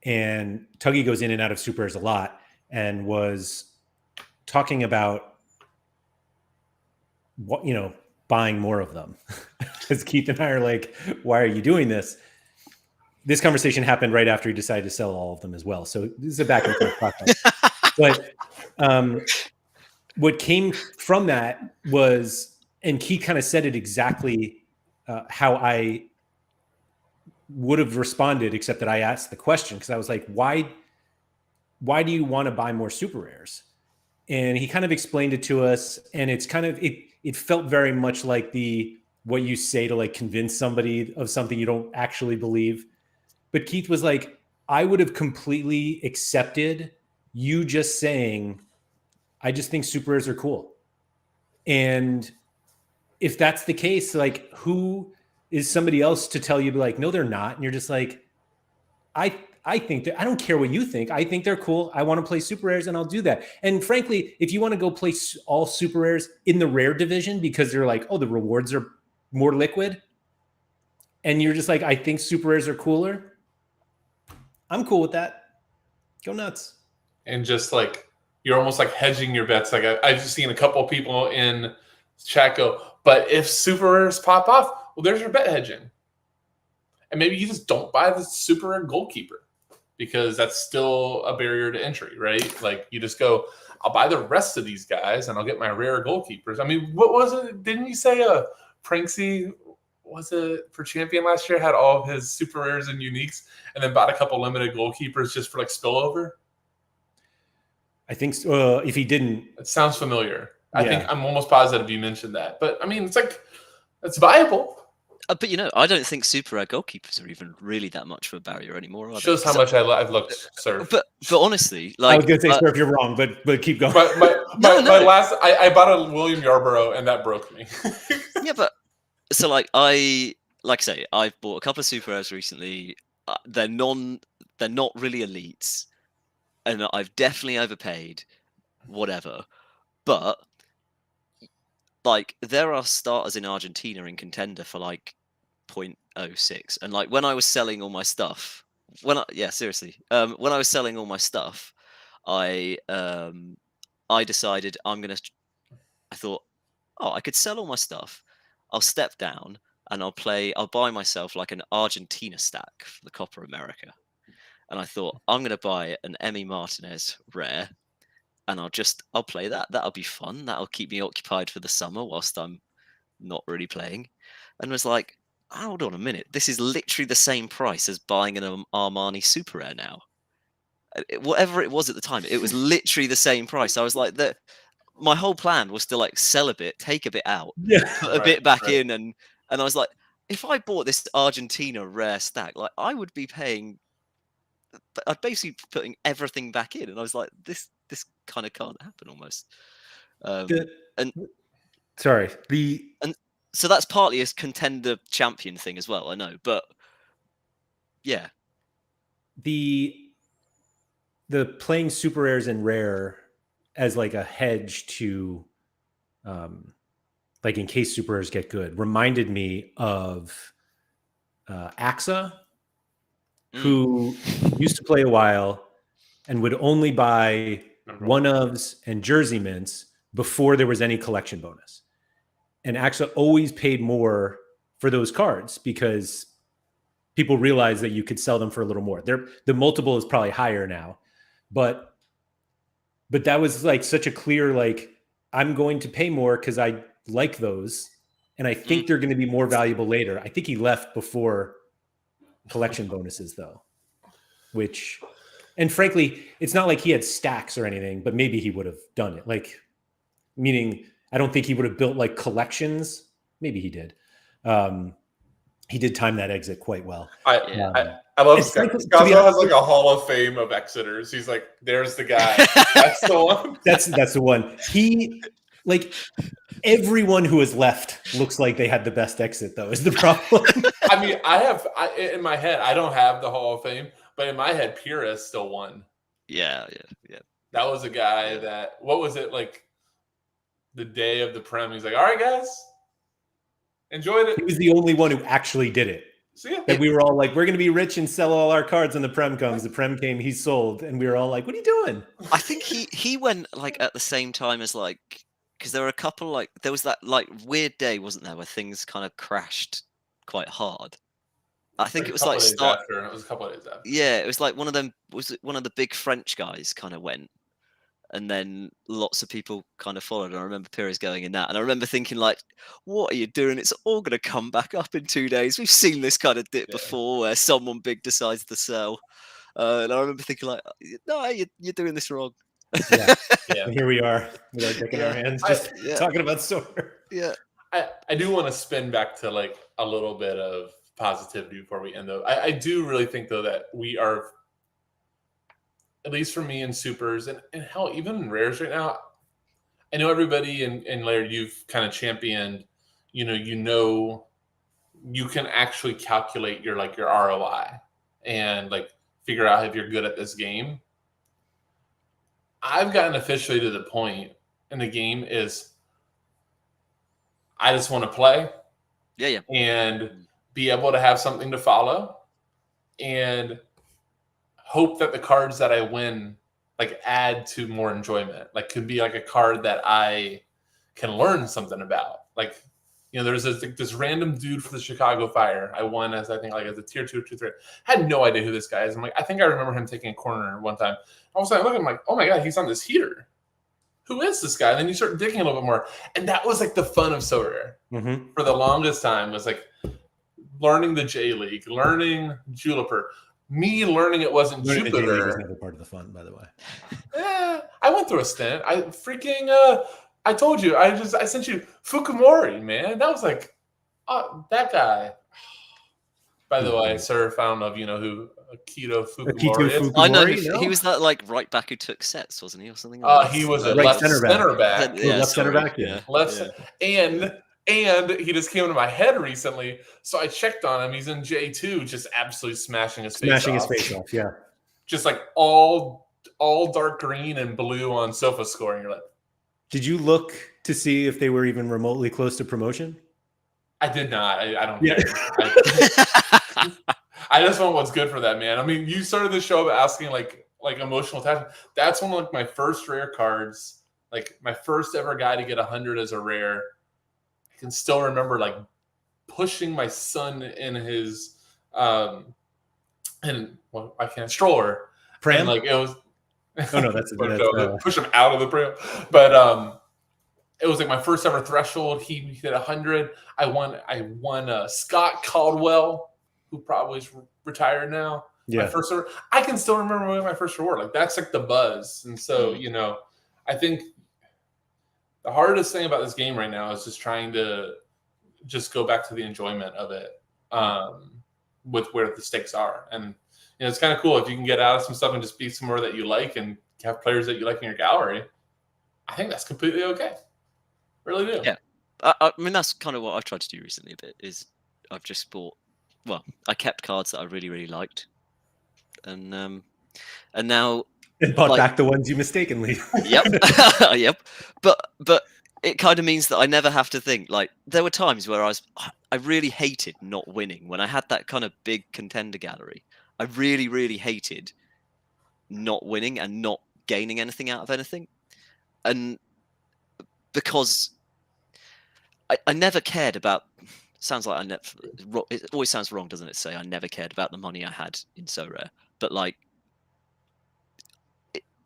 And Tuggy goes in and out of Super Airs a lot, and was talking about what, buying more of them. Because Keith and I are like, why are you doing this? This conversation happened right after he decided to sell all of them as well. So this is a back and forth process. But what came from that was, and Keith kind of said it exactly how I would have responded, except that I asked the question, because I was like, why do you want to buy more super rares? And he kind of explained it to us, and it's kind of it felt very much like what you say to like convince somebody of something you don't actually believe. But Keith was like, I would have completely accepted you just saying, I just think super rares are cool. And if that's the case, like, who is somebody else to tell you, like, no, they're not? And you're just like, I think that, I don't care what you think. I think they're cool. I want to play super rares, and I'll do that. And frankly, if you want to go play all super rares in the rare division because they're like, oh, the rewards are more liquid, and you're just like, I think super rares are cooler, I'm cool with that. Go nuts. And just like, you're almost like hedging your bets. Like I've just seen a couple of people in chat go, but if super rares pop off, well, there's your bet hedging. And maybe you just don't buy the super rare goalkeeper, because that's still a barrier to entry, right? Like you just go, I'll buy the rest of these guys and I'll get my rare goalkeepers. I mean, what was it? Didn't you say Pranksy, was it for Champion last year, had all of his super rares and uniques and then bought a couple limited goalkeepers just for like spillover? I think so. If he didn't, it sounds familiar. Yeah. I think I'm almost positive you mentioned that. But I mean, it's like, it's viable. but I don't think super rare goalkeepers are even really that much of a barrier anymore. Shows how much I've looked, sir. But honestly, like, I was gonna say, Surf, you're wrong, but keep going. My last, I bought a William Yarborough, and that broke me. Yeah, but so like I say, I've bought a couple of super rares recently. They're not really elites, and I've definitely overpaid, whatever. But like, there are starters in Argentina in Contender for like 0.06, and like when I was selling all my stuff, seriously, when I was selling all my stuff, I decided I thought, oh, I could sell all my stuff. I'll step down and I'll buy myself like an Argentina stack for the Copa America. And I thought, I'm going to buy an Emi Martinez rare, and I'll play that. That'll be fun. That'll keep me occupied for the summer whilst I'm not really playing. And was like, hold on a minute. This is literally the same price as buying an Armani super rare now. Whatever it was at the time, it was literally the same price. I was like, my whole plan was to like sell a bit, take a bit out, put a bit back in, and I was like, if I bought this Argentina rare stack, like I would be paying, I'd basically putting everything back in, and I was like, this kind of can't happen almost. So that's partly a contender champion thing as well, I know, but yeah, the playing super rares and rare as like a hedge to like in case super rares get good reminded me of Axa, who used to play a while and would only buy one-ofs and jersey mints before there was any collection bonus. And Axa always paid more for those cards because people realized that you could sell them for a little more. The multiple is probably higher now, but that was like such a clear, like, I'm going to pay more because I like those, and I think they're going to be more valuable later. I think he left before collection bonuses, though, which, and frankly, it's not like he had stacks or anything, but maybe he would have done it. Like, meaning, I don't think he would have built like collections. Maybe he did. He did time that exit quite well. I love Scott. Scott has like a Hall of Fame of exiters. He's like, there's the guy. That's the one. That's the one. He, like, everyone who has left looks like they had the best exit, though, is the problem. I mean, in my head, I don't have the Hall of Fame, but in my head, Pires still won. Yeah. That was a guy that, what was it, like, the day of the Prem, he's like, all right, guys, enjoyed it. He was the only one who actually did it. See ya. That we were all like, we're going to be rich and sell all our cards when the Prem comes. The Prem came, he sold. And we were all like, what are you doing? I think he went like at the same time as like, because there were a couple like, there was that like weird day, wasn't there, where things kind of crashed quite hard. I think it was like it was a couple of days after. Yeah, it was like one of them, was it one of the big French guys kind of went, and then lots of people kind of followed. And I remember Pires going in that, and I remember thinking like, what are you doing? It's all going to come back up in 2 days. We've seen this kind of dip before where someone big decides to sell. And I remember thinking like, no, you're doing this wrong. Yeah. And here we are with our dick in our hands, just talking about Sorare. Yeah. I do want to spin back to like a little bit of positivity before we end though. I do really think though that we are, at least for me in supers and hell, even in rares right now, I know everybody in Laird, you've kind of championed, you know, you can actually calculate your ROI and like figure out if you're good at this game. I've gotten officially to the point in the game is I just want to play. Yeah. And be able to have something to follow and hope that the cards that I win like add to more enjoyment. Like could be like a card that I can learn something about. Like, there's this random dude for the Chicago Fire. I won as I think like as a tier 2 or 2-3. Had no idea who this guy is. I'm like, I think I remember him taking a corner one time. All of a sudden I look at him like, oh my God, he's on this heater. Who is this guy? And then you start digging a little bit more. And that was like the fun of Sorare. Mm-hmm. For the longest time was like learning the J League, learning Juniper. Me learning it wasn't Jupiter. Was never part of the fun, by the way. I went through a stint. I told you. I sent you Fukumori, man. That was like, that guy. By the way, Surf, I don't know if you know who Akito Fukumori is. I know he was that like right back who took sets, wasn't he, or something? He was a left center back. Left center back. Yeah. And he just came into my head recently, so I checked on him. He's in J2, just absolutely smashing his face off. Yeah. Just like all dark green and blue on sofa scoring. You're like, did you look to see if they were even remotely close to promotion? I did not. I don't care. I just want what's good for that man. I mean, you started the show by asking like emotional attachment. That's one of like my first rare cards, like my first ever guy to get 100 as a rare. I can still remember like pushing my son in his stroller. Pram? And, like it was oh no, that's push him out of the pram. But it was like my first ever threshold. He hit 100. I won Scott Caldwell, who probably is retired now. Yeah. My first reward. I can still remember winning my first reward. Like that's like the buzz. And so, I think the hardest thing about this game right now is just trying to just go back to the enjoyment of it with where the stakes are. And it's kind of cool if you can get out of some stuff and just beat some more that you like and have players that you like in your gallery. I think that's completely okay. Really do. Yeah. I mean, that's kind of what I've tried to do recently a bit, is I've just bought, I kept cards that I really, really liked. And now... And bought back the ones you mistakenly... Yep. Yep. But it kind of means that I never have to think. Like, there were times where I really hated not winning. When I had that kind of big contender gallery, I really, really hated not winning and not gaining anything out of anything. And because I never cared about... Sounds like it always sounds wrong, doesn't it? Say I never cared about the money I had in Sorare, but like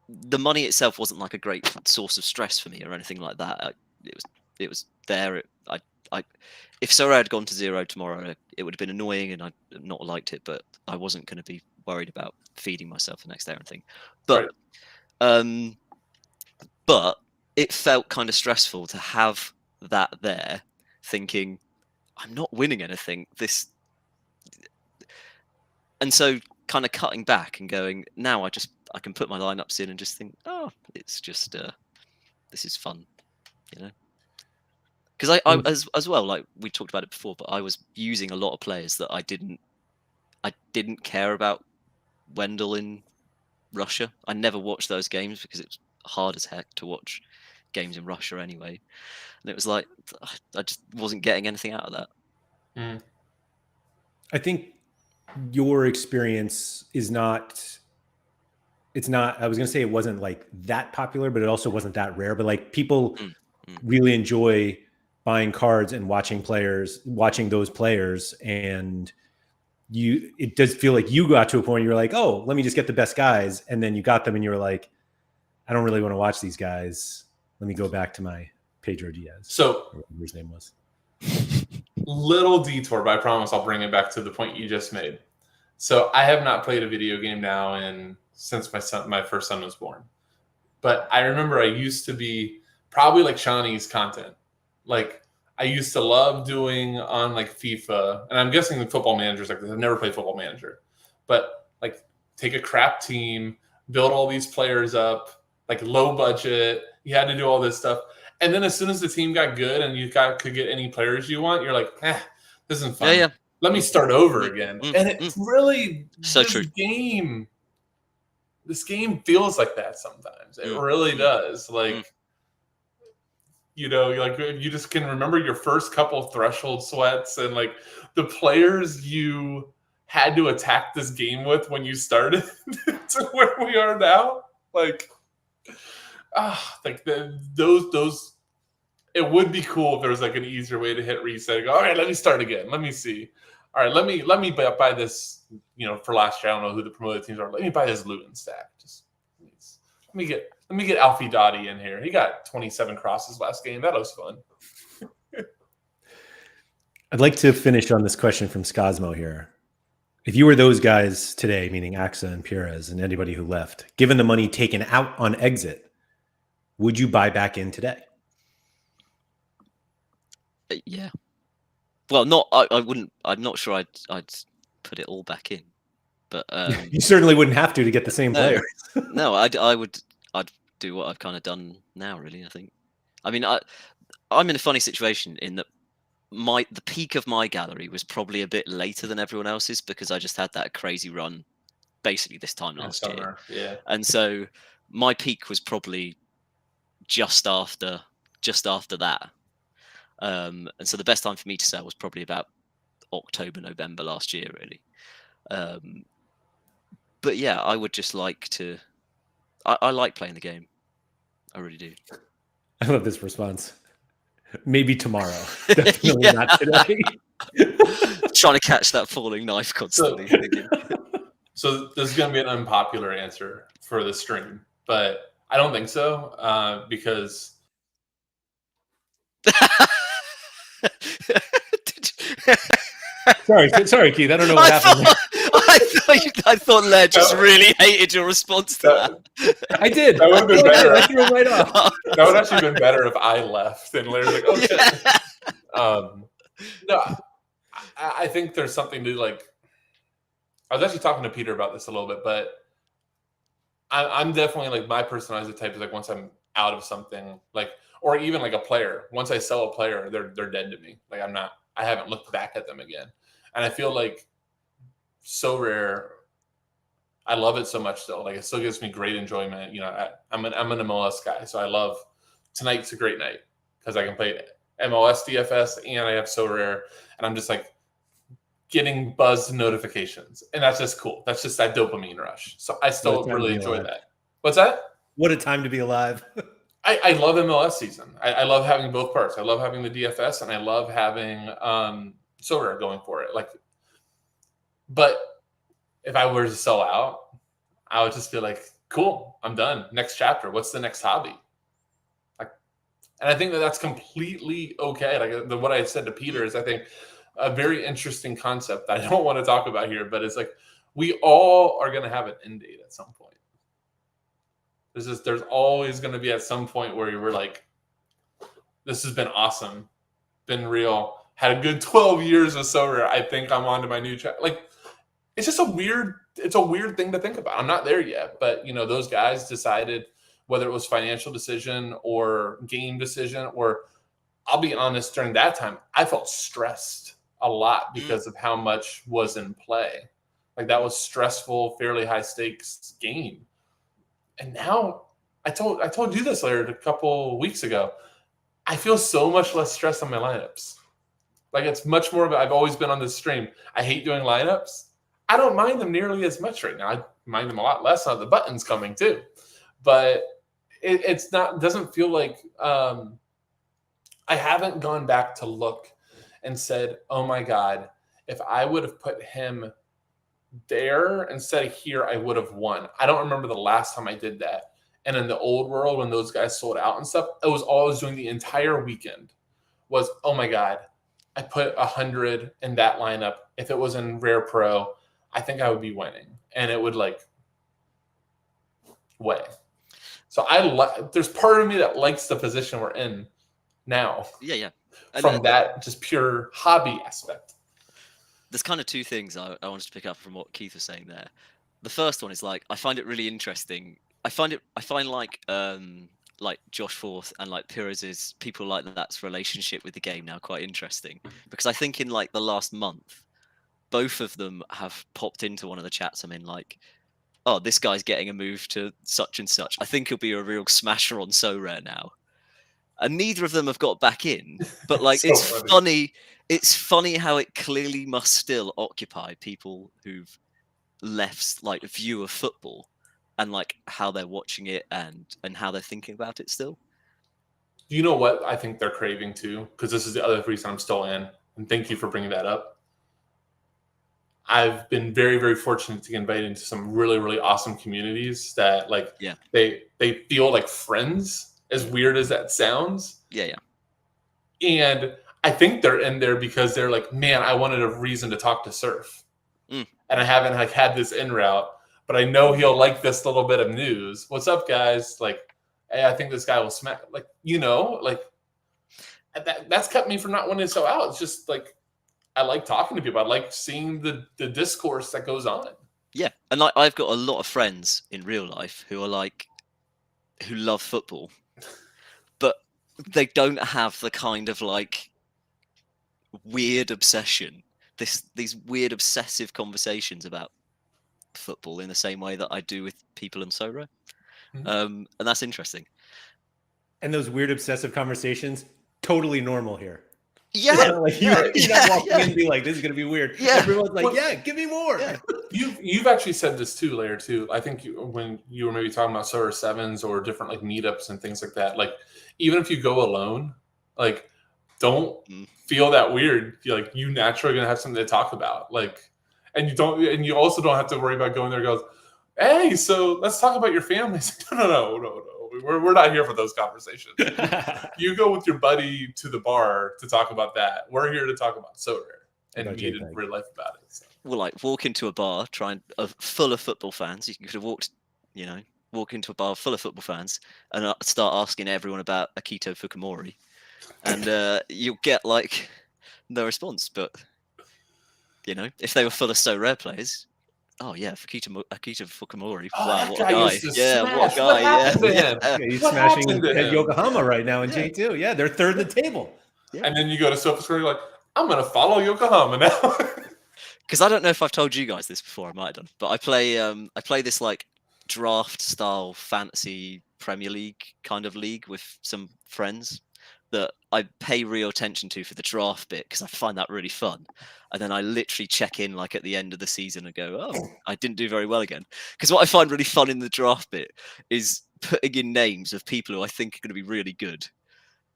the money itself wasn't like a great source of stress for me or anything like that. It was it was there. If Sorare had gone to 0 tomorrow, it would have been annoying, and I'd not liked it. But I wasn't going to be worried about feeding myself the next day or anything. But but it felt kind of stressful to have that there, thinking I'm not winning anything. And so kind of cutting back and going, now I can put my lineups in and just think, oh, it's just this is fun, you know. Because I as well, like we talked about it before, but I was using a lot of players that I didn't care about Wendell in Russia. I never watched those games because it's hard as heck to watch games in Russia anyway. And it was like I just wasn't getting anything out of that. Mm. I think your experience is not. It's not. I was going to say it wasn't like that popular, but it also wasn't that rare. But like people really enjoy buying cards and watching those players, and it does feel like you got to a point where you're like, oh, let me just get the best guys, and then you got them, and you're like, I don't really want to watch these guys. Let me go back to my Pedro Diaz. So or whatever his name was. Little detour, but I promise I'll bring it back to the point you just made. So I have not played a video game now since my first son was born. But I remember I used to be probably like Shawnee's content. Like I used to love doing on like FIFA, and I'm guessing the Football Manager's like this. I've never played Football Manager, but like take a crap team, build all these players up, like low budget. You had to do all this stuff. And then as soon as the team got good and you could get any players you want, you're like, this isn't fun. Yeah. Let me start over again. And it's really so true. This game feels like that sometimes. It really does. Like, you know, like you just can remember your first couple of threshold sweats and like the players you had to attack this game with when you started to where we are now. Like, those. It would be cool if there was like an easier way to hit reset and go, all right, let me start again. Let me see. All right, let me buy this, you know, for last year. I don't know who the promoted teams are. Let me buy this Luton stack. Just let me get Alfie Dottie in here. He got 27 crosses last game. That was fun. I'd like to finish on this question from Scosmo here. If you were those guys today, meaning Axa and Pires and anybody who left, given the money taken out on exit, would you buy back in today? Yeah. Well, I wouldn't. I'm not sure I'd put it all back in, but you certainly wouldn't have to get the same players. No, I'd do what I've kind of done now. Really, I think. I mean, I'm in a funny situation in that the peak of my gallery was probably a bit later than everyone else's because I just had that crazy run, basically this time last year. Yeah. And so my peak was probably just after that. And so the best time for me to sell was probably about October, November last year, really. But yeah, I would just like to. I like playing the game. I really do. I love this response. Maybe tomorrow. Definitely not today. Trying to catch that falling knife constantly. So there's going to be an unpopular answer for the stream, but I don't think so because. Sorry, Keith. I don't know what happened. I thought Laird just really hated your response to that. I did. That would have been better. I threw him right off. That would actually been better if I left and Laird's like, oh shit. No, I think there's something to like. I was actually talking to Peter about this a little bit, but I'm definitely like my personality type is like once I'm out of something, like or even like a player. Once I sell a player, they're dead to me. Like I haven't looked back at them again. And I feel like Sorare, I love it so much still. Like it still gives me great enjoyment. You know, I'm an MLS guy, so I love tonight's a great night because I can play MLS DFS and I have Sorare, and I'm just like getting buzzed notifications, and that's just cool. That's just that dopamine rush. So I still really enjoy that. What's that? What a time to be alive. I love MLS season. I love having both parts. I love having the DFS and I love having Sorare going for it. Like, but if I were to sell out, I would just be like, cool, I'm done. Next chapter. What's the next hobby? Like And I think that that's completely okay. Like what I said to Peter is, I think a very interesting concept that I don't want to talk about here, but it's like we all are going to have an end date at some point. There's always going to be at some point where we're like, this has been awesome, been real, had a good 12 years of Sorare. I think I'm on to my new track. Like, it's just a weird thing to think about. I'm not there yet, but you know, those guys decided, whether it was financial decision or game decision, or I'll be honest, during that time, I felt stressed a lot because of how much was in play. Like that was stressful, fairly high stakes game. And now I told you this, Laird, a couple weeks ago. I feel so much less stressed on my lineups. Like it's much more of I've always been on this stream. I hate doing lineups. I don't mind them nearly as much right now. I mind them a lot less on the buttons coming too. But it's not, doesn't feel like I haven't gone back to look and said, oh my God, if I would have put him there instead of here, I would have won. I don't remember the last time I did that. And in the old world, when those guys sold out and stuff, it was all I was doing the entire weekend was, oh my God, I put 100 in that lineup. If it was in Rare Pro, I think I would be winning. And it would like weigh. So there's part of me that likes the position we're in now. Yeah. From that just pure hobby aspect. There's kind of two things I wanted to pick up from what Keith was saying there. The first one is like, I find it really interesting. I find like Josh Forth and like Perez's people like that's relationship with the game now quite interesting, because I think in like the last month, both of them have popped into one of the chats I'm in like, oh, this guy's getting a move to such and such. I think he'll be a real smasher on Sorare now. And neither of them have got back in. But like So it's funny. funny. It's funny how it clearly must still occupy people who've left like view of football and like how they're watching it and how they're thinking about it still. Do you know what I think they're craving too? Because this is the other reason I'm still in. And thank you for bringing that up. I've been very, very fortunate to get invited into some really, really awesome communities that like they feel like friends, as weird as that sounds. Yeah. And I think they're in there because they're like, man, I wanted a reason to talk to Surf. And I haven't like had this en route, but I know he'll like this little bit of news. What's up, guys? Like, hey, I think this guy will smack. Like, you know, like that's kept me from not wanting to sell out. It's just like, I like talking to people. I like seeing the discourse that goes on. Yeah, and like I've got a lot of friends in real life who are like, who love football, but they don't have the kind of like weird obsession, these weird obsessive conversations about football in the same way that I do with people in Sorare. And that's interesting. And those weird obsessive conversations, totally normal here. Yeah, like you're not walking in and be like, this is gonna be weird. Yeah. Everyone's like, yeah, give me more. Yeah. You've actually said this too, Laird, too. I think when you were maybe talking about Sorare 7s or different like meetups and things like that, like even if you go alone, like don't feel that weird. Like you naturally gonna have something to talk about. Like, and you also don't have to worry about going there and goes, hey, so let's talk about your families. No. We're not here for those conversations. You go with your buddy to the bar to talk about that. We're here to talk about Sorare and meet in real life about it. So. Well, like walk into a bar, full of football fans. You could have walk into a bar full of football fans and start asking everyone about Akito Fukumori, and you'll get like no response. But you know, if they were full of Sorare players. Oh yeah, Akito Fukumori. Oh, wow, what a guy! Yeah, what a guy! He's smashing at Yokohama right now in J2. Yeah, they're third in the table. Yeah. And then you go to Sofa Square, you're like, I'm gonna follow Yokohama now. Because I don't know if I've told you guys this before. I might have done, but I play this like draft style fantasy Premier League kind of league with some friends that I pay real attention to for the draft bit because I find that really fun. And then I literally check in like at the end of the season and go, oh, I didn't do very well again. Because what I find really fun in the draft bit is putting in names of people who I think are going to be really good.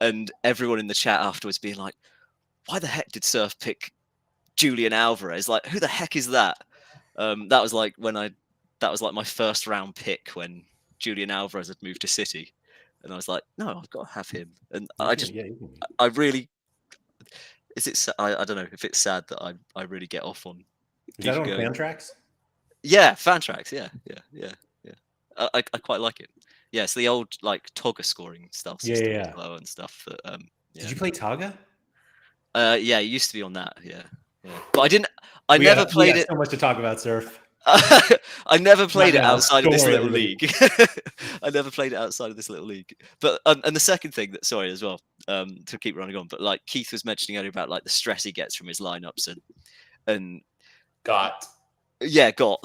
And everyone in the chat afterwards being like, why the heck did Surf pick Julian Alvarez? Like, who the heck is that? That was like my first round pick when Julian Alvarez had moved to City. And I was like, no, I've got to have him. And I I really, I don't know if it's sad that I really get off on. Is that on people going, fan tracks? Yeah, fan tracks. Yeah. I quite like it. Yeah, it's the old like Togga scoring style system as well and stuff. That, Did you play Togga? Yeah, it used to be on that. Yeah. But I didn't. I never played it. So much to talk about, Surf. I never played it now. outside of Don't this worry, little everybody. league. I never played it outside of this little league. But and the second thing that sorry as well, to keep running on, but like Keith was mentioning earlier about like the stress he gets from his lineups and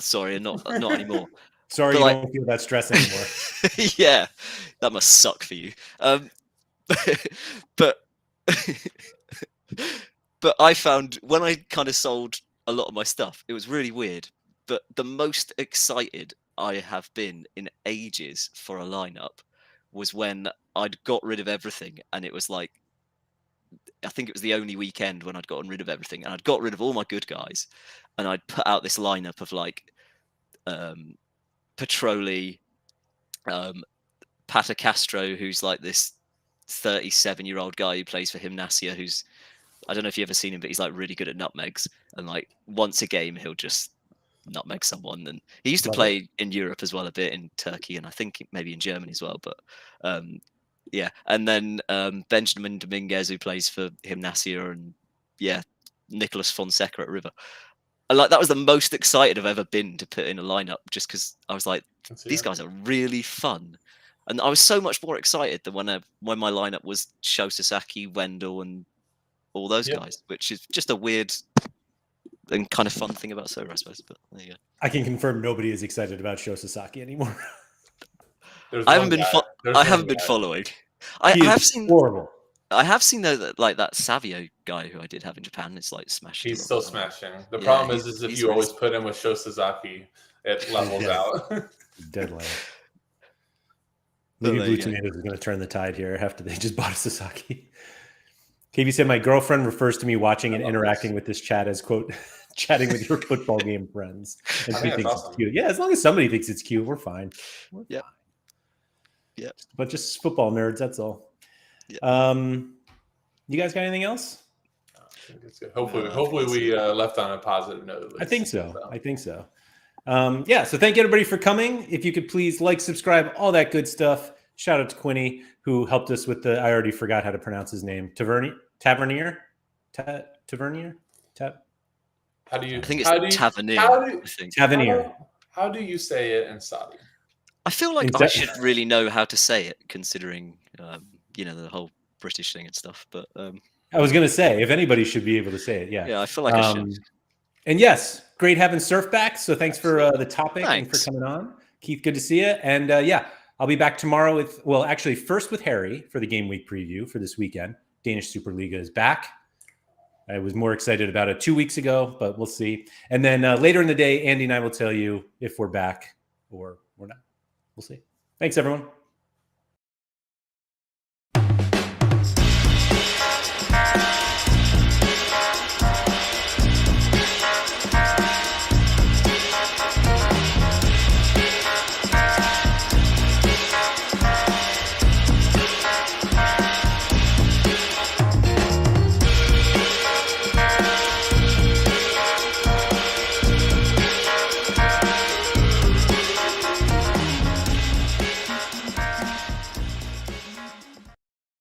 sorry, and not anymore. Sorry, But, you like, don't feel that stress anymore. Yeah, that must suck for you. But but I found when I kind of sold a lot of my stuff, it was really weird. But the most excited I have been in ages for a lineup was when I'd got rid of everything, and it was like, I think it was the only weekend when I'd gotten rid of everything, and I'd got rid of all my good guys, and I'd put out this lineup of like Petroli, Pater Castro, who's like this 37-year-old guy who plays for Gimnasia, who's, I don't know if you've ever seen him, but he's like really good at nutmegs, and like once a game he'll just nutmeg someone. And he used to play in Europe as well, a bit in Turkey, and I think maybe in Germany as well. But yeah, and then Benjamin Dominguez, who plays for Gimnasia, and Nicolas Fonseca at River. And like that was the most excited I've ever been to put in a lineup, just because I was like, these guys are really fun. And I was so much more excited than when my lineup was Sho Sasaki, Wendell, and all those guys, which is just a weird and kind of fun thing about Sorare, I suppose. But there you go. I can confirm nobody is excited about Sho Sasaki anymore. I haven't been following. I have seen horrible. I have seen though that like that Savio guy who I did have in Japan is like smashing. He's still smashing. The problem is if you always put him with Sho Sasaki, it levels out. Dead last. Maybe Blue Tomatoes is going to turn the tide here after they just bought a Sasaki. KB said, my girlfriend refers to me watching and interacting with this chat as, quote, chatting with your football game friends. And she thinks it's cute. Yeah, as long as somebody thinks it's cute, we're fine. Yeah. But just football nerds, that's all. Yeah. You guys got anything else? Hopefully we left on a positive note. I think so. So thank you everybody for coming. If you could please like, subscribe, all that good stuff. Shout out to Quinny, who helped us with I already forgot how to pronounce his name. Tavernier. I think it's Tavernier. Tavernier. How do you say it in Saudi? I feel like I should really know how to say it, considering the whole British thing and stuff. But I was going to say, if anybody should be able to say it, yeah, I feel like I should. And yes, great having Surf back. So thanks for the topic and for coming on, Keith. Good to see you. And I'll be back tomorrow first with Harry for the game week preview for this weekend. Danish Superliga is back. I was more excited about it 2 weeks ago, but we'll see. And then later in the day, Andy and I will tell you if we're back or we're not. We'll see. Thanks, everyone.